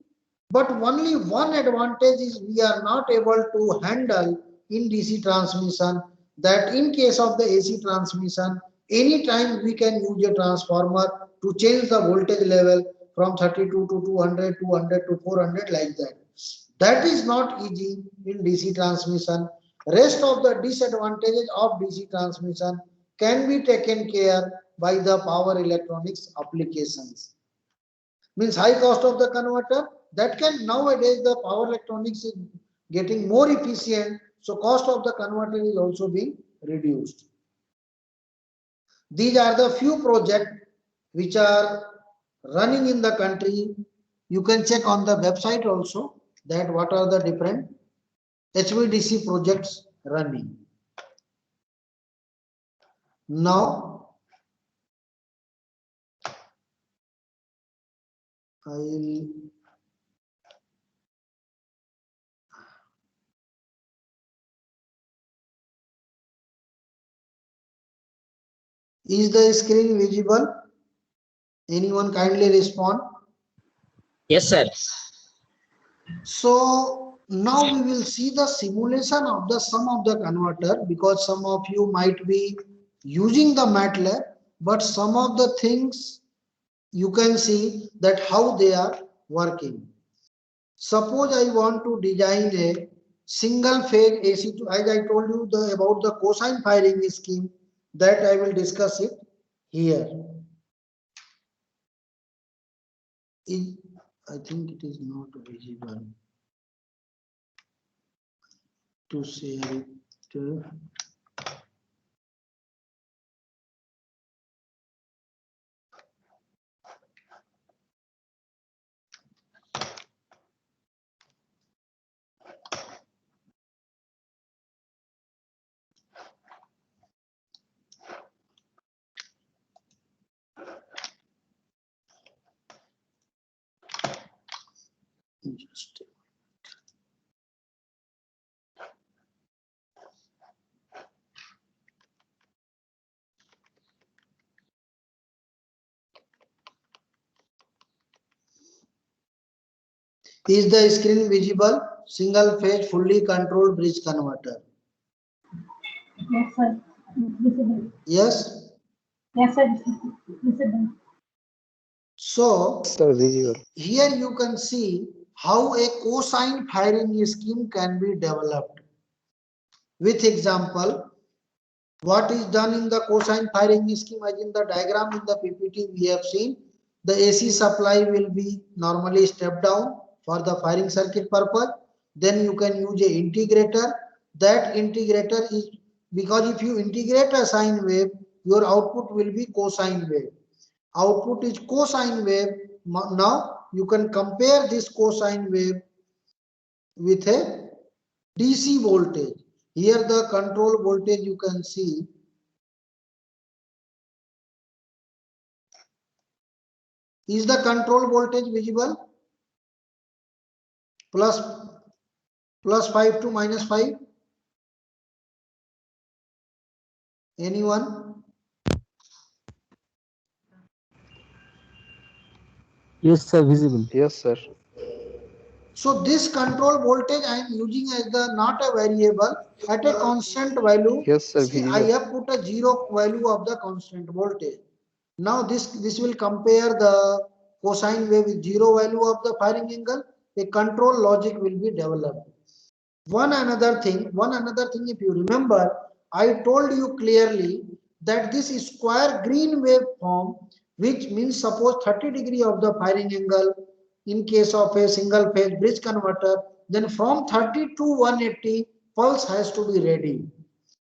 but only one advantage is we are not able to handle in DC transmission, that in case of the AC transmission, anytime we can use a transformer to change the voltage level from 32 to 200, 200 to 400 like that. That is not easy in DC transmission. Rest of the disadvantages of DC transmission can be taken care by the power electronics applications. Means high cost of the converter, that can nowadays the power electronics is getting more efficient, so cost of the converter is also being reduced. These are the few projects which are running in the country. You can check on the website also that what are the different HVDC projects running. Now I will is the screen visible? Anyone kindly respond. Yes, sir. So now we will see the simulation of the sum of the converter, because some of you might be using the MATLAB, but some of the things you can see that how they are working. Suppose I want to design a single phase AC, as I told you about the cosine firing scheme, that I will discuss it here. I think it is not visible to share it. Just is the screen visible? Single phase fully controlled bridge converter. Yes, sir. Visible. Yes. Yes, sir. Visible. So Sir, visual. here you can see how a cosine firing scheme can be developed. With example, what is done in the cosine firing scheme, as in the diagram in the PPT we have seen, the AC supply will be normally stepped down for the firing circuit purpose. Then you can use a integrator. That integrator is, because if you integrate a sine wave, your output will be cosine wave. Output is cosine wave. Now you can compare this cosine wave with a DC voltage. Here the control voltage you can see. Is the control voltage visible? Plus 5 to minus 5. Anyone? Yes, sir, visible. Yes, sir. So this control voltage I am using as the not a variable at a constant value. Yes, sir, See, I have put a zero value of the constant voltage. Now this will compare the cosine wave with zero value of the firing angle. A control logic will be developed. One another thing, if you remember, I told you clearly that this square green waveform, which means suppose 30 degree of the firing angle in case of a single phase bridge converter, then from 30 to 180 pulse has to be ready.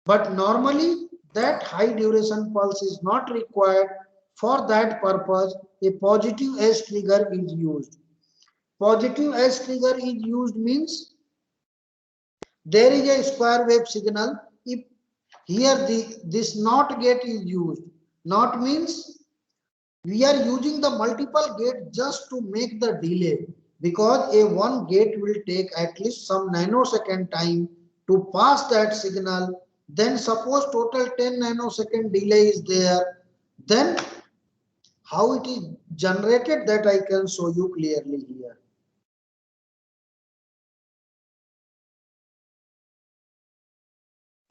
But normally that high duration pulse is not required. For that purpose, a positive edge trigger is used. Positive edge trigger is used means there is a square wave signal. If here this NOT gate is used, NOT means we are using the multiple gate just to make the delay, because a one gate will take at least some nanosecond time to pass that signal. Then suppose total 10 nanosecond delay is there, then how it is generated, that I can show you clearly here.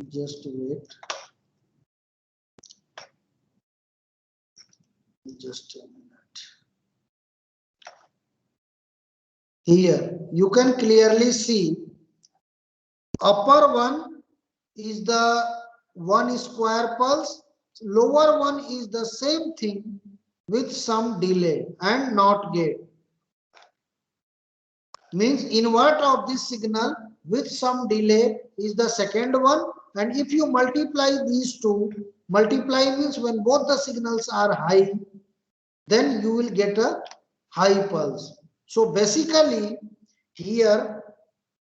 Just wait. Just a minute. Here you can clearly see upper one is the 1 square pulse, lower one is the same thing with some delay and not gate. Means invert of this signal with some delay is the second one, and if you multiply these two, multiply means when both the signals are high, then you will get a high pulse. So basically here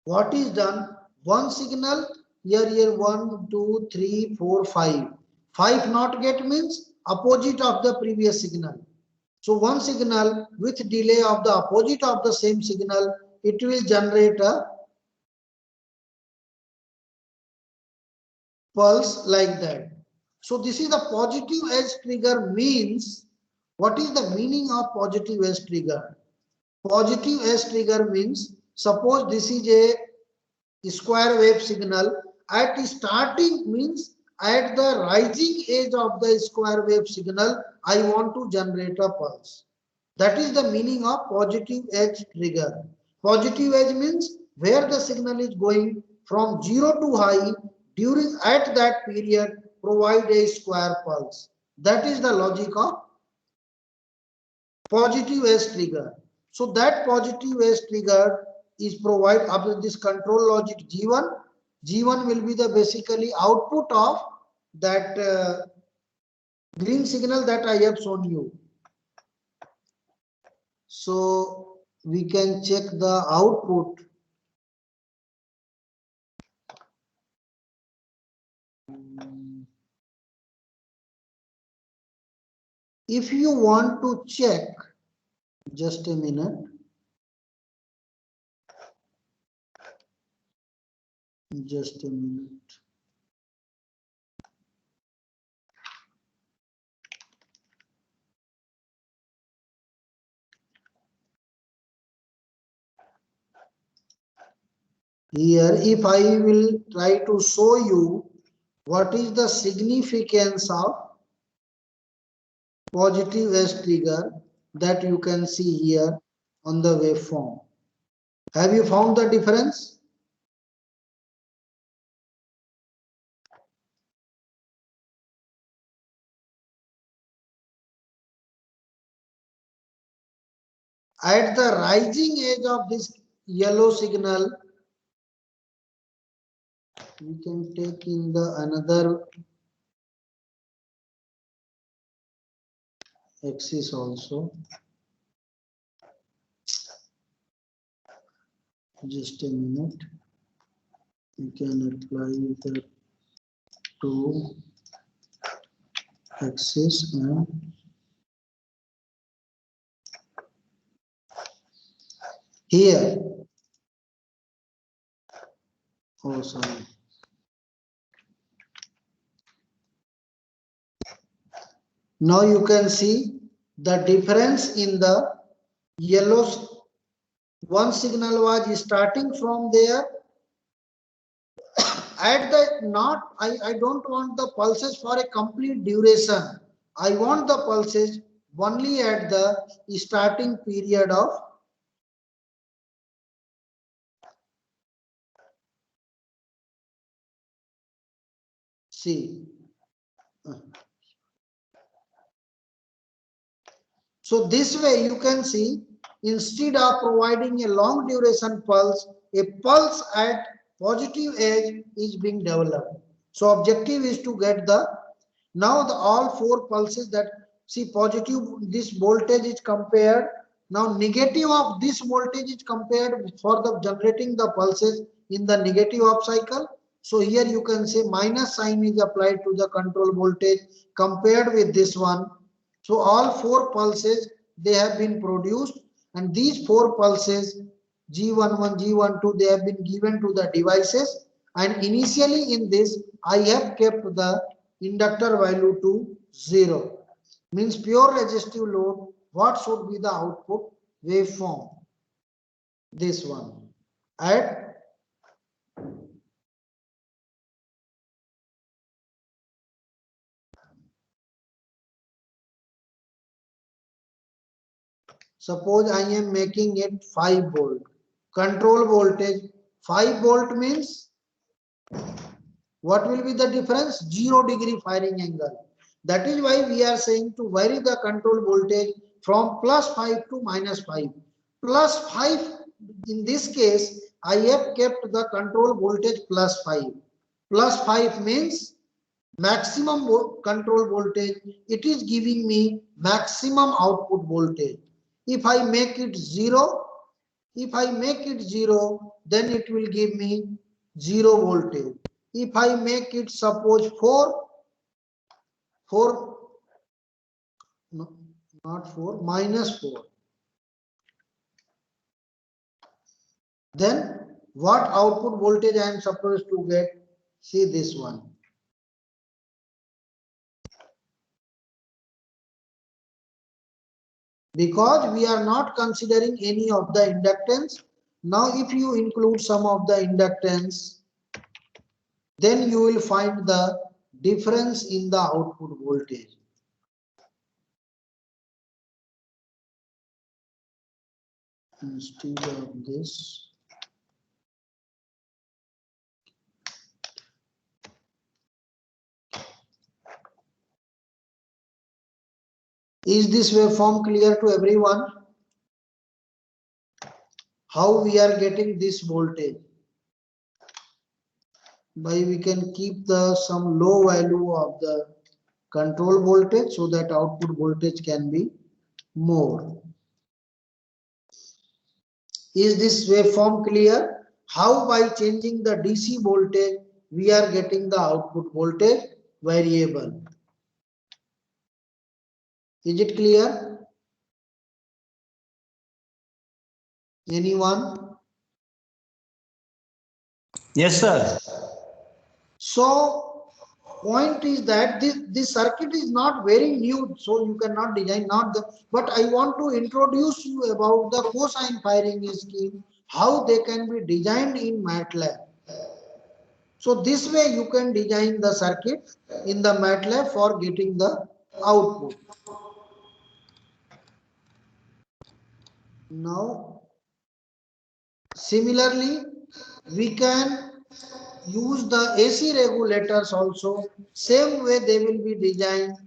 what is done, one signal here 1 2 3 4 5, 5 not get means opposite of the previous signal. So one signal with delay of the opposite of the same signal, it will generate a pulse like that. So this is the positive edge trigger means. What is the meaning of positive edge trigger? Positive edge trigger means, suppose this is a square wave signal, at starting means at the rising edge of the square wave signal, I want to generate a pulse. That is the meaning of positive edge trigger. Positive edge means where the signal is going from 0 to high, during at that period provide a square pulse. That is the logic of positive edge trigger. So that positive edge trigger is provide after this control logic G1. G1 will be the basically output of that green signal that I have shown you. So we can check the output. If you want to check, just a minute. Just a minute. Here, if I will try to show you what is the significance of positive edge trigger, that you can see here on the waveform. Have you found the difference? At the rising edge of this yellow signal, we can take in the another axis also. Just a minute. We can apply the two axis and here. Oh, sorry. Now you can see the difference in the yellow. One signal was starting from there. At the not, I don't want the pulses for a complete duration. I want the pulses only at the starting period of C. So this way you can see, instead of providing a long duration pulse, a pulse at positive edge is being developed. So objective is to get the, now the all four pulses that, see positive, this voltage is compared, now negative of this voltage is compared for the generating the pulses in the negative of cycle. So here you can say minus sign is applied to the control voltage compared with this one. So all four pulses, they have been produced, and these four pulses G11, G12, they have been given to the devices, and initially in this I have kept the inductor value to 0. Means pure resistive load, what should be the output waveform? This one. At Suppose I am making it 5 volt. Control voltage 5 volt means what will be the difference? 0 degree firing angle. That is why we are saying to vary the control voltage from +5 to -5. +5, in this case, I have kept the control voltage +5. +5 means maximum control voltage. It is giving me maximum output voltage. If I make it 0, then it will give me 0 voltage. If I make it suppose 4, no, not 4, -4, then what output voltage I am supposed to get? See this one. Because we are not considering any of the inductance. Now if you include some of the inductance, then you will find the difference in the output voltage. Instead of this, is this waveform clear to everyone? How we are getting this voltage? By we can keep the some low value of the control voltage so that output voltage can be more. Is this waveform clear? How by changing the DC voltage we are getting the output voltage variable? Is it clear? Anyone? Yes, sir. So point is that this circuit is not very new, so you cannot design not the, but I want to introduce you about the cosine firing scheme, how they can be designed in MATLAB. So this way you can design the circuit in the MATLAB for getting the output. Now similarly we can use the AC regulators also. Same way they will be designed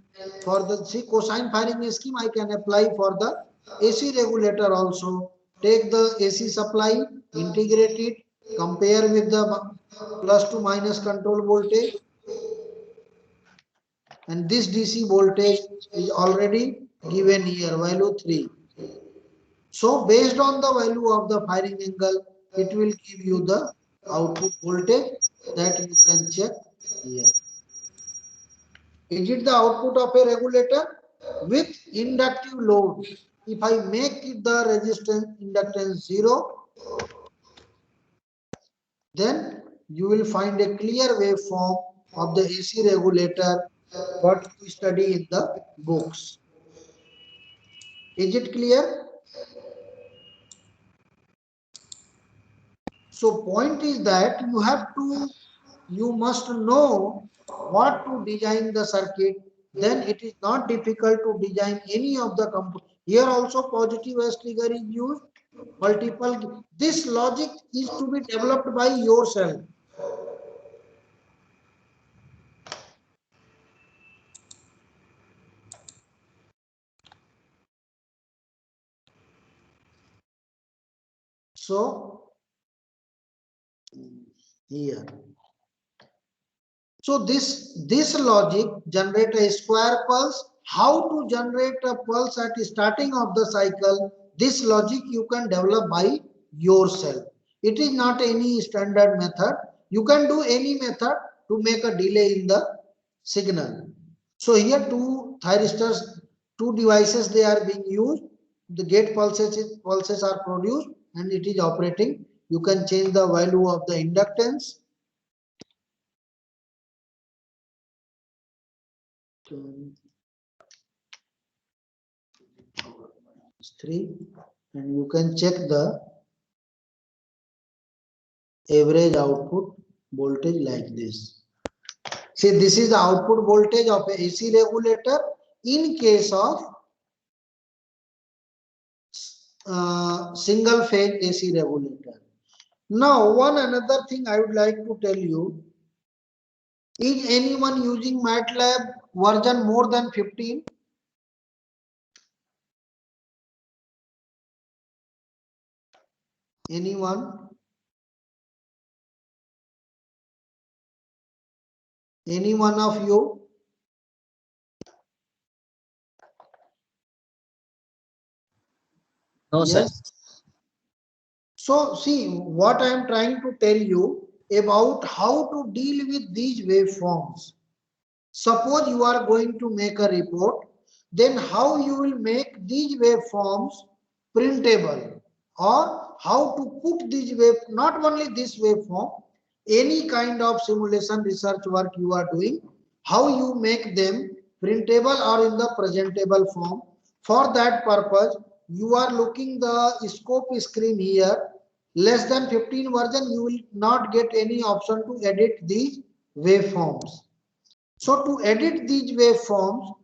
for the cosine firing scheme. I can apply for the AC regulator also. Take the AC supply, integrate it, compare with the plus to minus control voltage, and this DC voltage is already given here, value 3. So based on the value of the firing angle, it will give you the output voltage that you can check here. Is it the output of a regulator with inductive load? If I make it the resistance inductance 0, then you will find a clear waveform of the AC regulator what we study in the books. Is it clear? So point is that you must know what to design the circuit. Then it is not difficult to design any of the components. Here also positive as trigger is used. Multiple. This logic is to be developed by yourself. So here. So this logic generate a square pulse. How to generate a pulse at the starting of the cycle? This logic you can develop by yourself. It is not any standard method. You can do any method to make a delay in the signal. So here two thyristors, two devices they are being used. The gate pulses are produced and it is operating. You can change the value of the inductance. 3, and you can check the average output voltage like this. See, this is the output voltage of a AC regulator in case of single phase AC regulator. Now, one another thing I would like to tell you, is anyone using MATLAB version more than 15? Anyone? Any one of you? No, sir. Yes. So see what I am trying to tell you about how to deal with these waveforms. Suppose you are going to make a report, then how you will make these waveforms printable, or how to put these not only this waveform, any kind of simulation research work you are doing, how you make them printable or in the presentable form. For that purpose, you are looking the scope screen here. Less than 15 version, you will not get any option to edit these waveforms. So to edit these waveforms,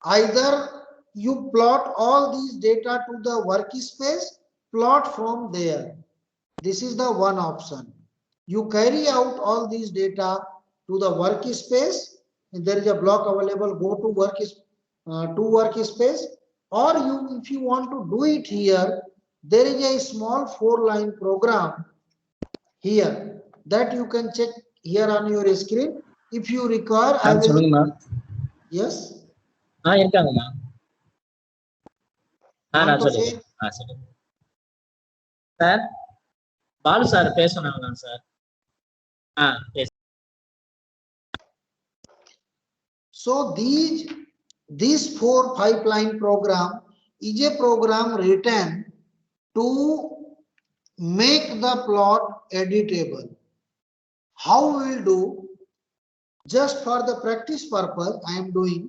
either you plot all these data to the workspace, plot from there. This is the one option. You carry out all these data to the workspace. And there is a block available. Go to workspace, or you, if you want to do it here, there is a small 4-line program here that you can check here on your screen. If you require, I will. Yes. இருக்காங்கம்மா. நான் சொல்லுங்க. சொல்லுங்க sir. Balu sir பேசணும் sir. So this 4 pipeline program is a program written to make the plot editable. How we will do? Just for the practice purpose, I am doing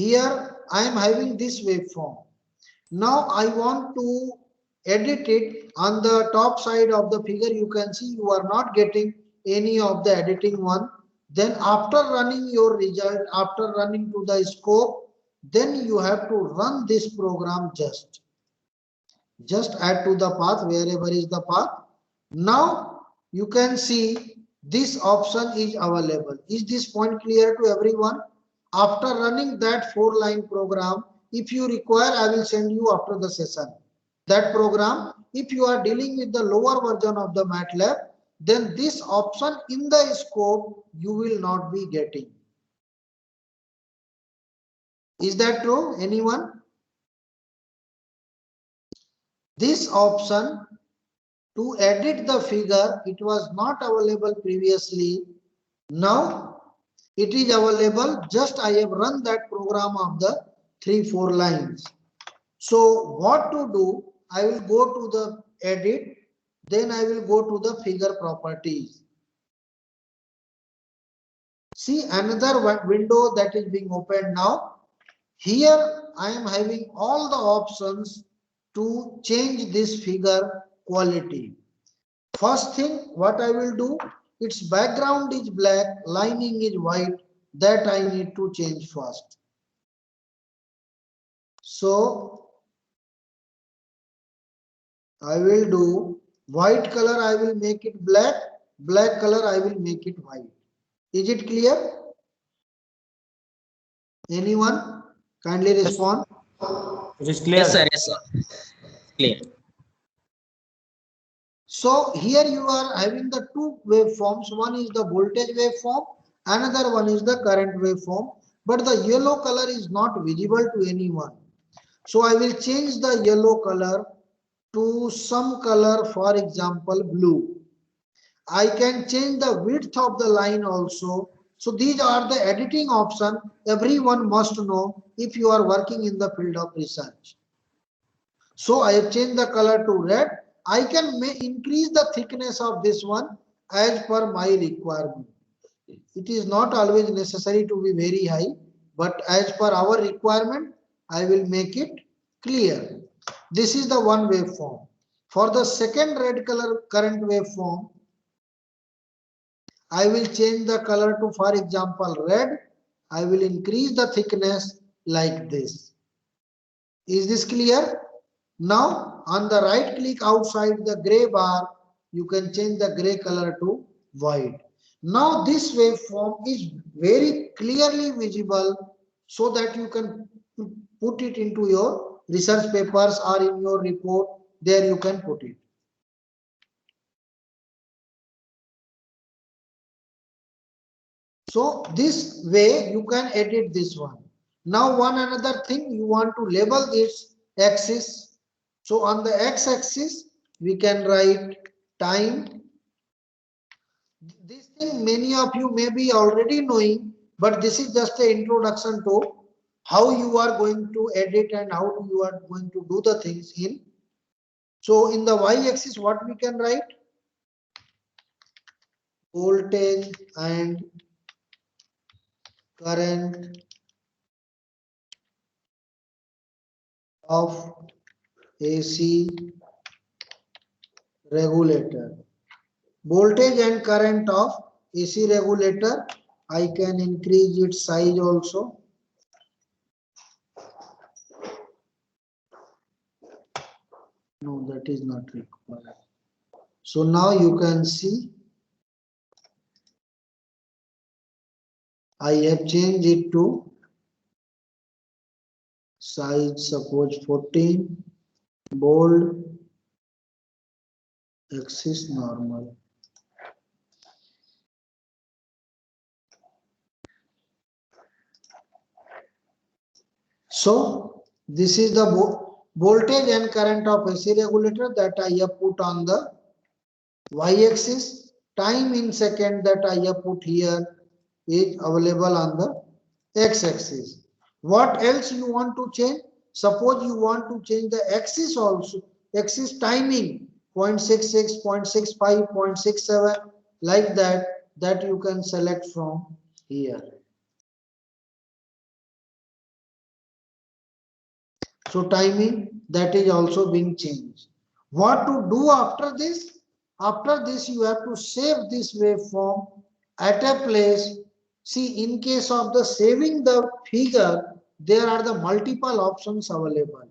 here. I am having this waveform. Now I want to edit it. On the top side of the figure, you can see you are not getting any of the editing one. Then after running your result, after running to the scope, then you have to run this program. Just add to the path wherever is the path. Now you can see this option is available. Is this point clear to everyone? After running that 4-line program, if you require, I will send you after the session that program. If you are dealing with the lower version of the MATLAB, then this option in the scope you will not be getting. Is that true? Anyone? This option to edit the figure, it was not available previously. Now it is available. Just I have run that program of the 3-4 lines. So what to do? I will go to the edit, then I will go to the figure properties. See another window that is being opened now. Here I am having all the options to change this figure quality. First thing, what I will do, its background is black, lining is white. That I need to change first. So I will do white color, I will make it black, black color I will make it white. Is it clear? Anyone? Kindly respond. It is clear. Yes, sir. Yes, sir. Clear. So here you are having the two waveforms. One is the voltage waveform, another one is the current waveform, but the yellow color is not visible to anyone. So I will change the yellow color to some color, for example blue. I can change the width of the line also. So these are the editing options everyone must know if you are working in the field of research. So I have changed the color to red. I can increase the thickness of this one as per my requirement. It is not always necessary to be very high, but as per our requirement, I will make it clear. This is the one waveform. For the second red color current waveform, I will change the color to, for example, red. I will increase the thickness like this. Is this clear? Now on the right click outside the gray bar, you can change the gray color to white. Now this waveform is very clearly visible so that you can put it into your research papers or in your report. There you can put it. So this way you can edit this one. Now one another thing, you want to label this axis. So on the x-axis we can write time. This thing many of you may be already knowing, but this is just an introduction to how you are going to edit and how you are going to do the things in. So in the y-axis what we can write? Voltage and current of AC regulator. Voltage and current of AC regulator. I can increase its size also. No, that is not required. So now you can see I have changed it to size, suppose 14, bold, axis normal. So this is the voltage and current of AC regulator that I have put on the y-axis. Time in second that I have put here is available on the x-axis. What else you want to change? Suppose you want to change the axis also, axis timing 0.66, 0.65, 0.67 like that you can select from here. So timing that is also being changed. What to do after this? After this you have to save this waveform at a place. See, in case of the saving the figure, there are the multiple options available.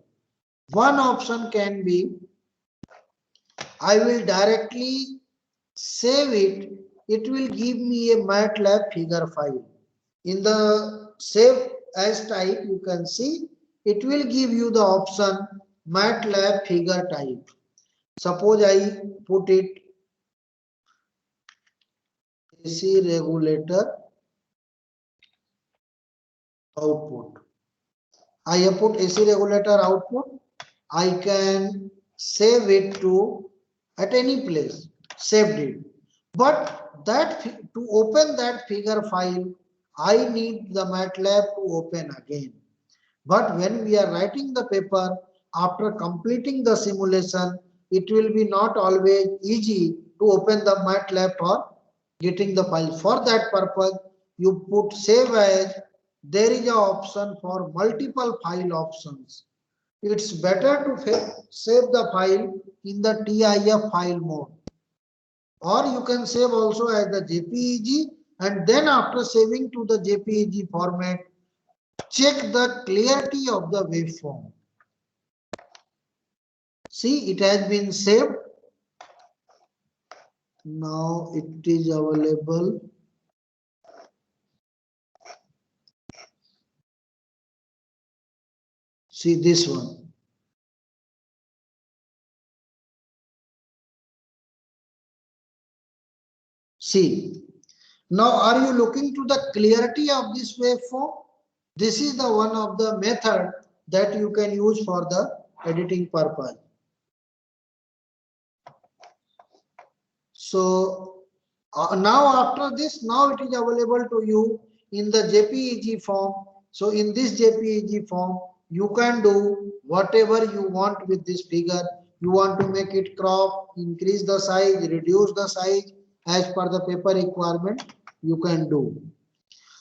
One option can be, I will directly save it. It will give me a MATLAB figure file. In the save as type, you can see it will give you the option MATLAB figure type. Suppose I put it AC regulator output. I have put AC regulator output. I can save it to at any place, saved it. But that to open that figure file, I need the MATLAB to open again. But when we are writing the paper, after completing the simulation, it will be not always easy to open the MATLAB for getting the file. For that purpose, you put save as. There is an option for multiple file options. It's better to save the file in the TIF file mode. Or you can save also as the JPEG, and then after saving to the JPEG format, check the clarity of the waveform. See, it has been saved. Now it is available. See this one. See. Now are you looking to the clarity of this waveform? This is the one of the method that you can use for the editing purpose. So now after this, now it is available to you in the JPEG form. So in this JPEG form, you can do whatever you want with this figure. You want to make it crop, increase the size, reduce the size as per the paper requirement, you can do.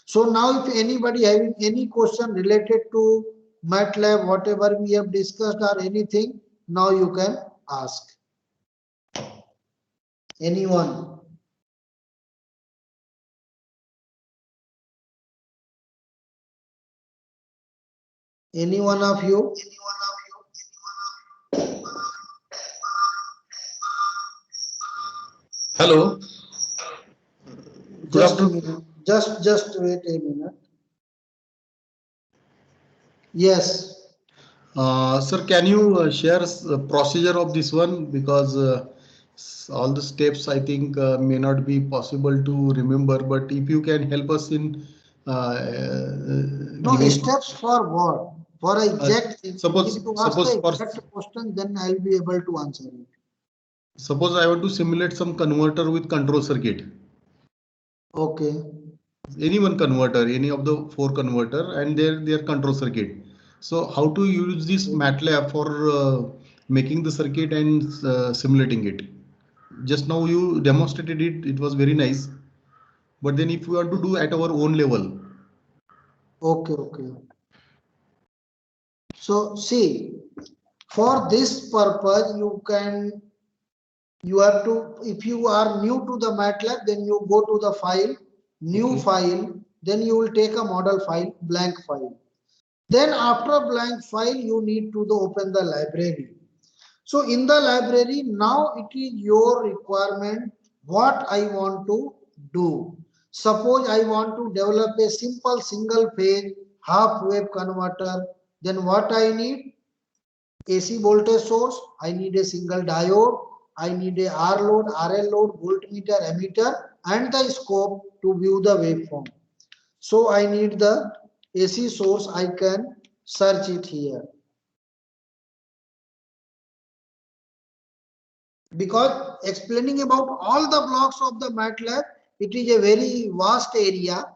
So now if anybody having any question related to MATLAB, whatever we have discussed or anything, now you can ask. Anyone? Any one of you? Hello. Good Just a afternoon. minute. Just wait a minute. Yes. Sir, can you share the procedure of this one? Because all the steps I think may not be possible to remember, but if you can help us in No, giving, steps for what? For exact thing. If suppose you ask suppose the for exact question, then I'll be able to answer it. suppose I want to simulate some converter with control circuit. Okay. Any one converter, any of the four converter, and their control circuit. So how to use this MATLAB for making the circuit and simulating it? Just now you demonstrated it, it was very nice. But then if we want to do at our own level. Okay. So see, for this purpose, you have to, if you are new to the MATLAB, then you go to the file, new Okay. file, then you will take a model file, blank file. Then after blank file, you need to open the library. So in the library, now it is your requirement what I want to do. Suppose I want to develop a simple single phase half wave converter, then what I need? AC voltage source, I need a single diode, I need a R load, RL load, voltmeter, ammeter, and the scope to view the waveform. So I need the AC source, I can search it here. Because explaining about all the blocks of the MATLAB, it is a very vast area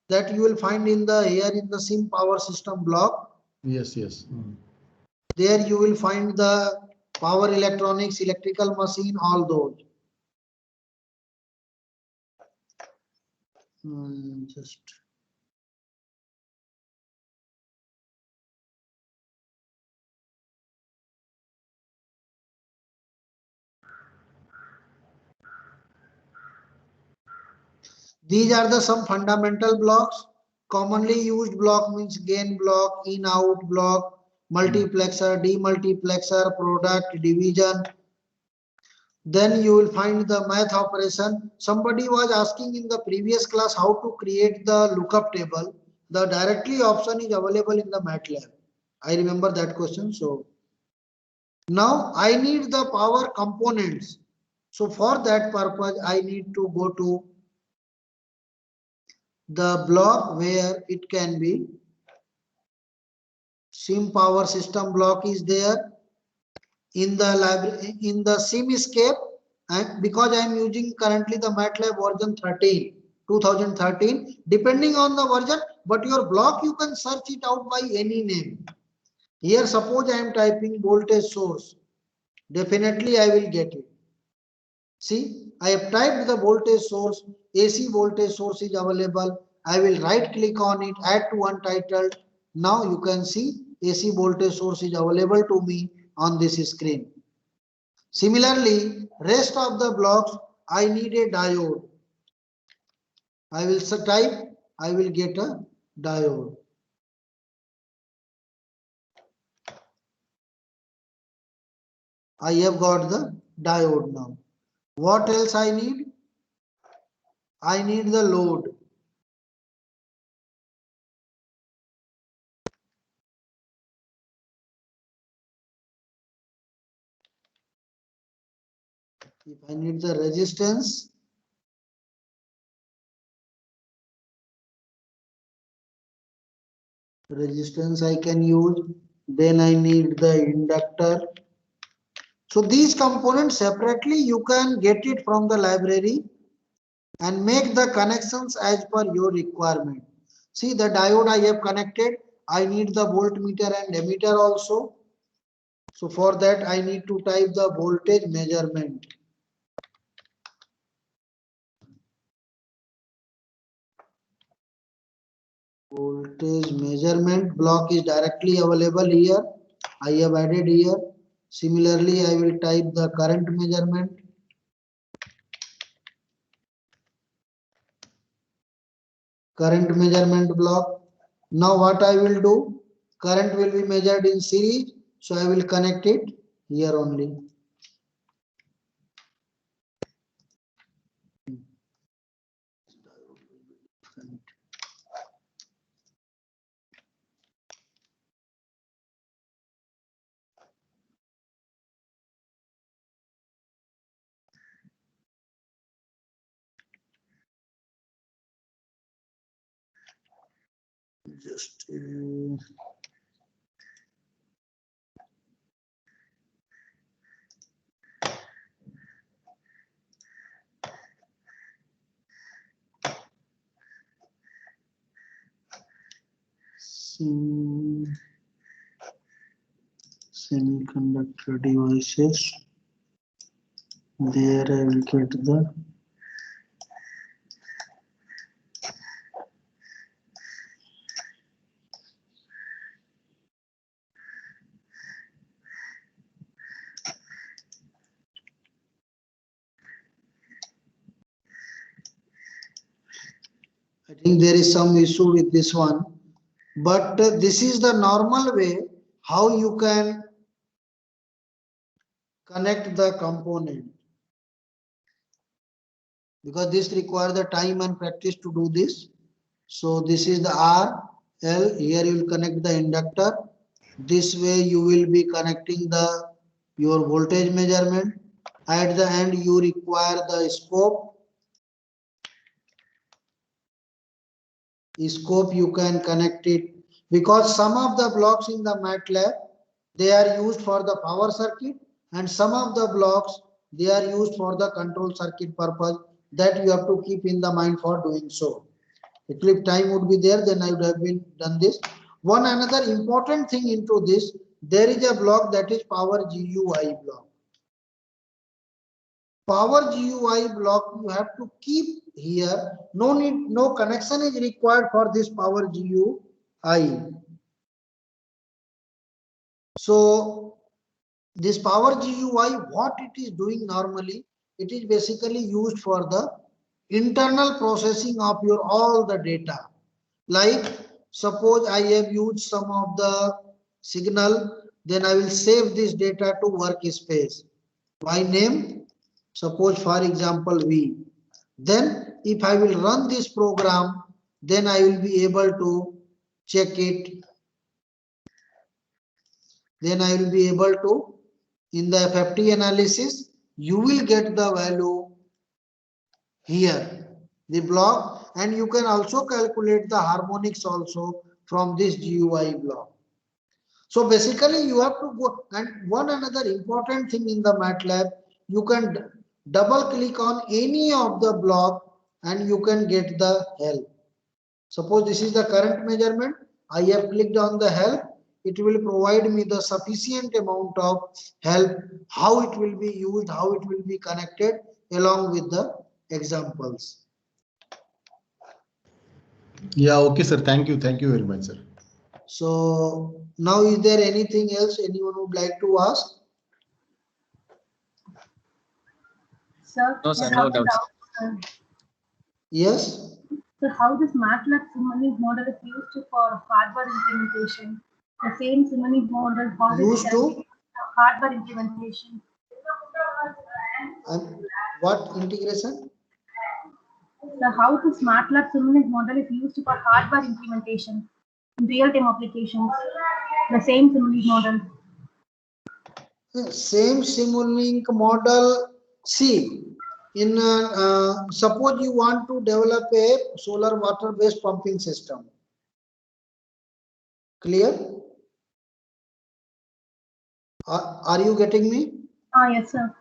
that you will find in the here in the sim power system block. Yes. There you will find the power electronics, electrical machine, all those. Just these are the some fundamental blocks. Commonly used block means gain block, in out block, multiplexer, demultiplexer, product, division. Then you will find the math operation. Somebody was asking in the previous class how to create the lookup table. The directly option is available in the MATLAB. I remember that question. So now I need the power components. So for that purpose, I need to go to the block where it can be sim power system block is there in the library in the SimEscape, and because I am using currently the MATLAB version 2013, depending on the version, but your block you can search it out by any name. Here suppose I am typing voltage source, definitely I will get it. See, I have typed the voltage source, AC voltage source is available. I will right click on it, add to untitled. Now you can see AC voltage source is available to me on this screen. Similarly, rest of the blocks, I need a diode. I will type, I will get a diode. I have got the diode now. What else I need? I need the load. If I need the resistance, I can use. Then I need the inductor. So these components separately you can get it from the library and make the connections as per your requirement. See the diode I have connected. I need the voltmeter and ammeter also. So for that I need to type the voltage measurement. Voltage measurement block is directly available here. I have added here. Similarly, I will type the current measurement. Current measurement block. Now what I will do? Current will be measured in series. So I will connect it here only. Just semiconductor devices. There I will get the I think there is some issue with this one, but this is the normal way how you can connect the component, because this requires the time and practice to do this. So this is the R, L, here you will connect the inductor. This way you will be connecting your voltage measurement. At the end you require the scope. Scope you can connect it, because some of the blocks in the MATLAB they are used for the power circuit, and some of the blocks they are used for the control circuit purpose. That you have to keep in the mind for doing so. If time would be there, then I would have been done this. One another important thing into this, there is a block that is power GUI block. Power GUI block you have to keep here. No connection is required for this power GUI. So this power GUI, what it is doing normally, it is basically used for the internal processing of your all the data. Like suppose I have used some of the signal, then I will save this data to workspace. By name, suppose for example V. Then if I will run this program, then I will be able to check it. Then I will be able to, in the FFT analysis, you will get the value here, the block, and you can also calculate the harmonics also from this GUI block. So basically you have to go, and one another important thing in the MATLAB, you can double click on any of the block and you can get the help. Suppose this is the current measurement, I have clicked on the help, it will provide me the sufficient amount of help, how it will be used, how it will be connected along with the examples. Yeah, okay, sir. Thank you. Thank you very much, sir. So now is there anything else anyone would like to ask? Sir, No, sir, I no have a doubts. doubt, sir. Yes. So how this MATLAB Simonic model is used for hardware implementation? The same Simonic model, how is Used it to? can be hardware implementation? And what integration? So how this MATLAB Simonic model is used for hardware implementation in real-time applications? The same Simonic model. Same Simulink model. See, in suppose you want to develop a solar water based pumping system. Clear? Are you getting me? Yes, sir.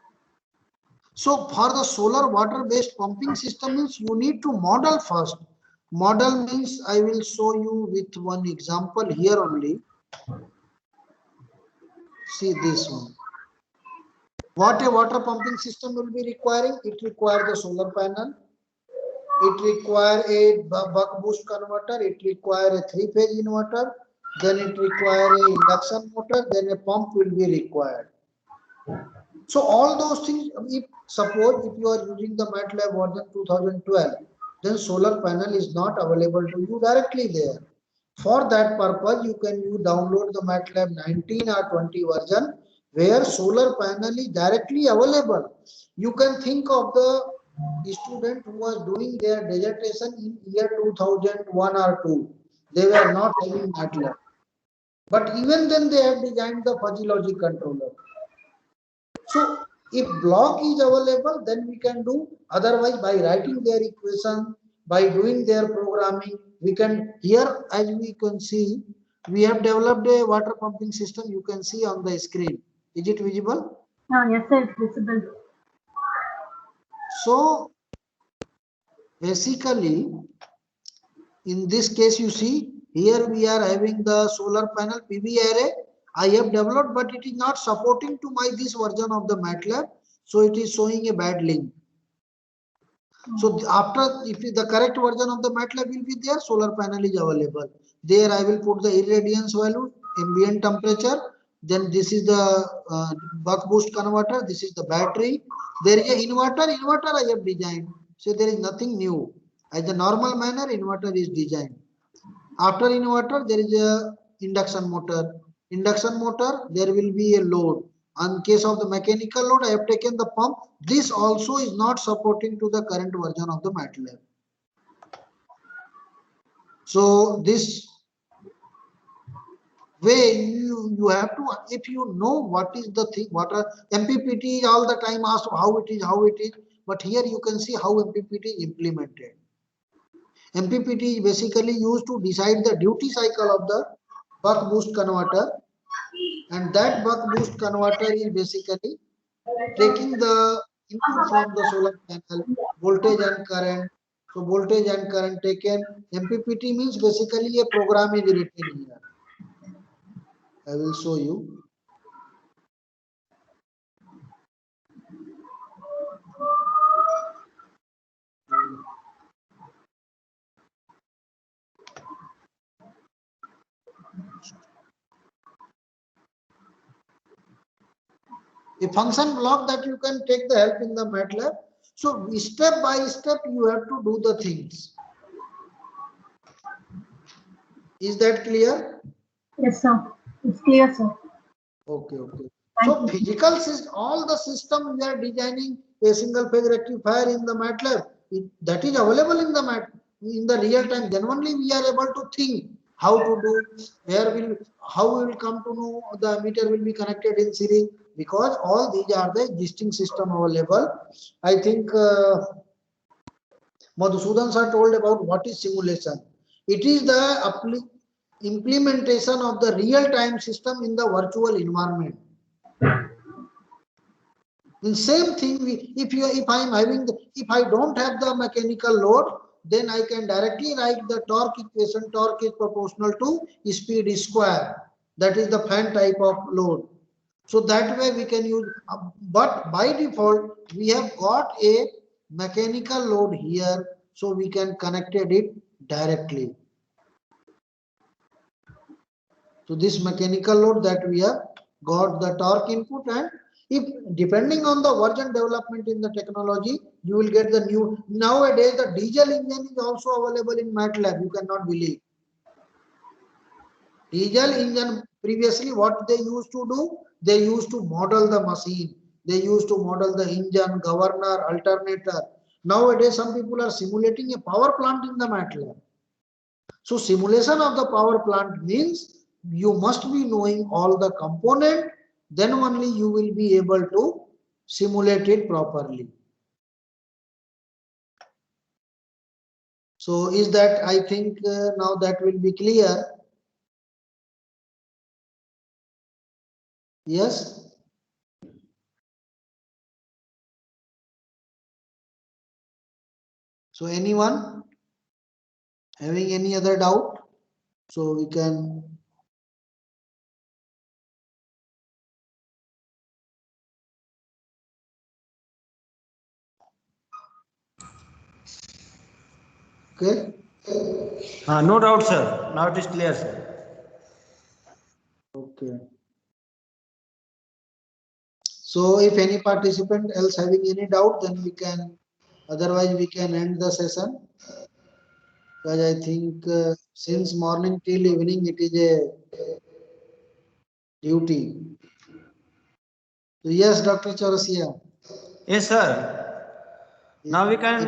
So for the solar water based pumping system means you need to model first. Model means I will show you with one example here only. See this one. What a water pumping system will be requiring? It requires the solar panel. It requires a buck boost converter. It requires a 3-phase inverter. Then it requires a induction motor. Then a pump will be required. So all those things, if suppose if you are using the MATLAB version 2012, then solar panel is not available to you directly there. For that purpose, you can download the MATLAB 19 or 20 version where solar panel is directly available. You can think of the student who was doing their dissertation in year 2001 or 2. They were not having MATLAB. But even then they have designed the fuzzy logic controller. So if block is available, then we can do. Otherwise, by writing their equation, by doing their programming, we can here, as we can see, we have developed a water pumping system. You can see on the screen. Is it visible? Yes, sir, it's visible. So basically, in this case, you see here we are having the solar panel PV array. I have developed, but it is not supporting to my this version of the MATLAB. So it is showing a bad link. So after, if the correct version of the MATLAB will be there, solar panel is available. There I will put the irradiance value, ambient temperature. Then this is the buck boost converter. This is the battery. There is an inverter. Inverter I have designed. So there is nothing new. As a normal manner, inverter is designed. After inverter, there is a induction motor. Induction motor, there will be a load. In case of the mechanical load, I have taken the pump. This also is not supporting to the current version of the MATLAB. So this way you have to, if you know what is the thing, what are MPPT all the time asked how it is, but here you can see how MPPT is implemented. MPPT is basically used to decide the duty cycle of the buck boost converter, and that buck boost converter is basically taking the input from the solar panel, voltage and current. So voltage and current taken. MPPT means basically a program is written here. I will show you. A function block that you can take the help in the MATLAB. So step by step you have to do the things. Is that clear? Yes, sir. It's clear, sir. Okay. Thank So you. physical system, all the system we are designing a single phase rectifier in the MATLAB, that is available in the in the real time. Then only we are able to think how to do, how we will come to know the meter will be connected in series, because all these are the existing system available. I think Madhusudan sir told about what is simulation. It is the implementation of the real-time system in the virtual environment. In same thing, if I don't have the mechanical load, then I can directly write the torque equation. Torque is proportional to speed square. That is the fan type of load. So that way we can use, but by default we have got a mechanical load here, so we can connect it directly. So this mechanical load that we have got the torque input, and if depending on the version development in the technology, you will get the new. Nowadays the diesel engine is also available in MATLAB. You cannot believe. Diesel engine, previously what they used to do, they used to model the machine. They used to model the engine, governor, alternator. Nowadays some people are simulating a power plant in the MATLAB. So simulation of the power plant means you must be knowing all the component, then only you will be able to simulate it properly. So is that, I think now that will be clear. Yes. So anyone having any other doubt? So we can. Okay. No doubt, sir. Now it is clear, sir. Okay. So if any participant else having any doubt, then we can, otherwise we can end the session. Because I think since morning till evening it is a duty. So yes, Dr. Chaurasia. Yes, sir. Now we can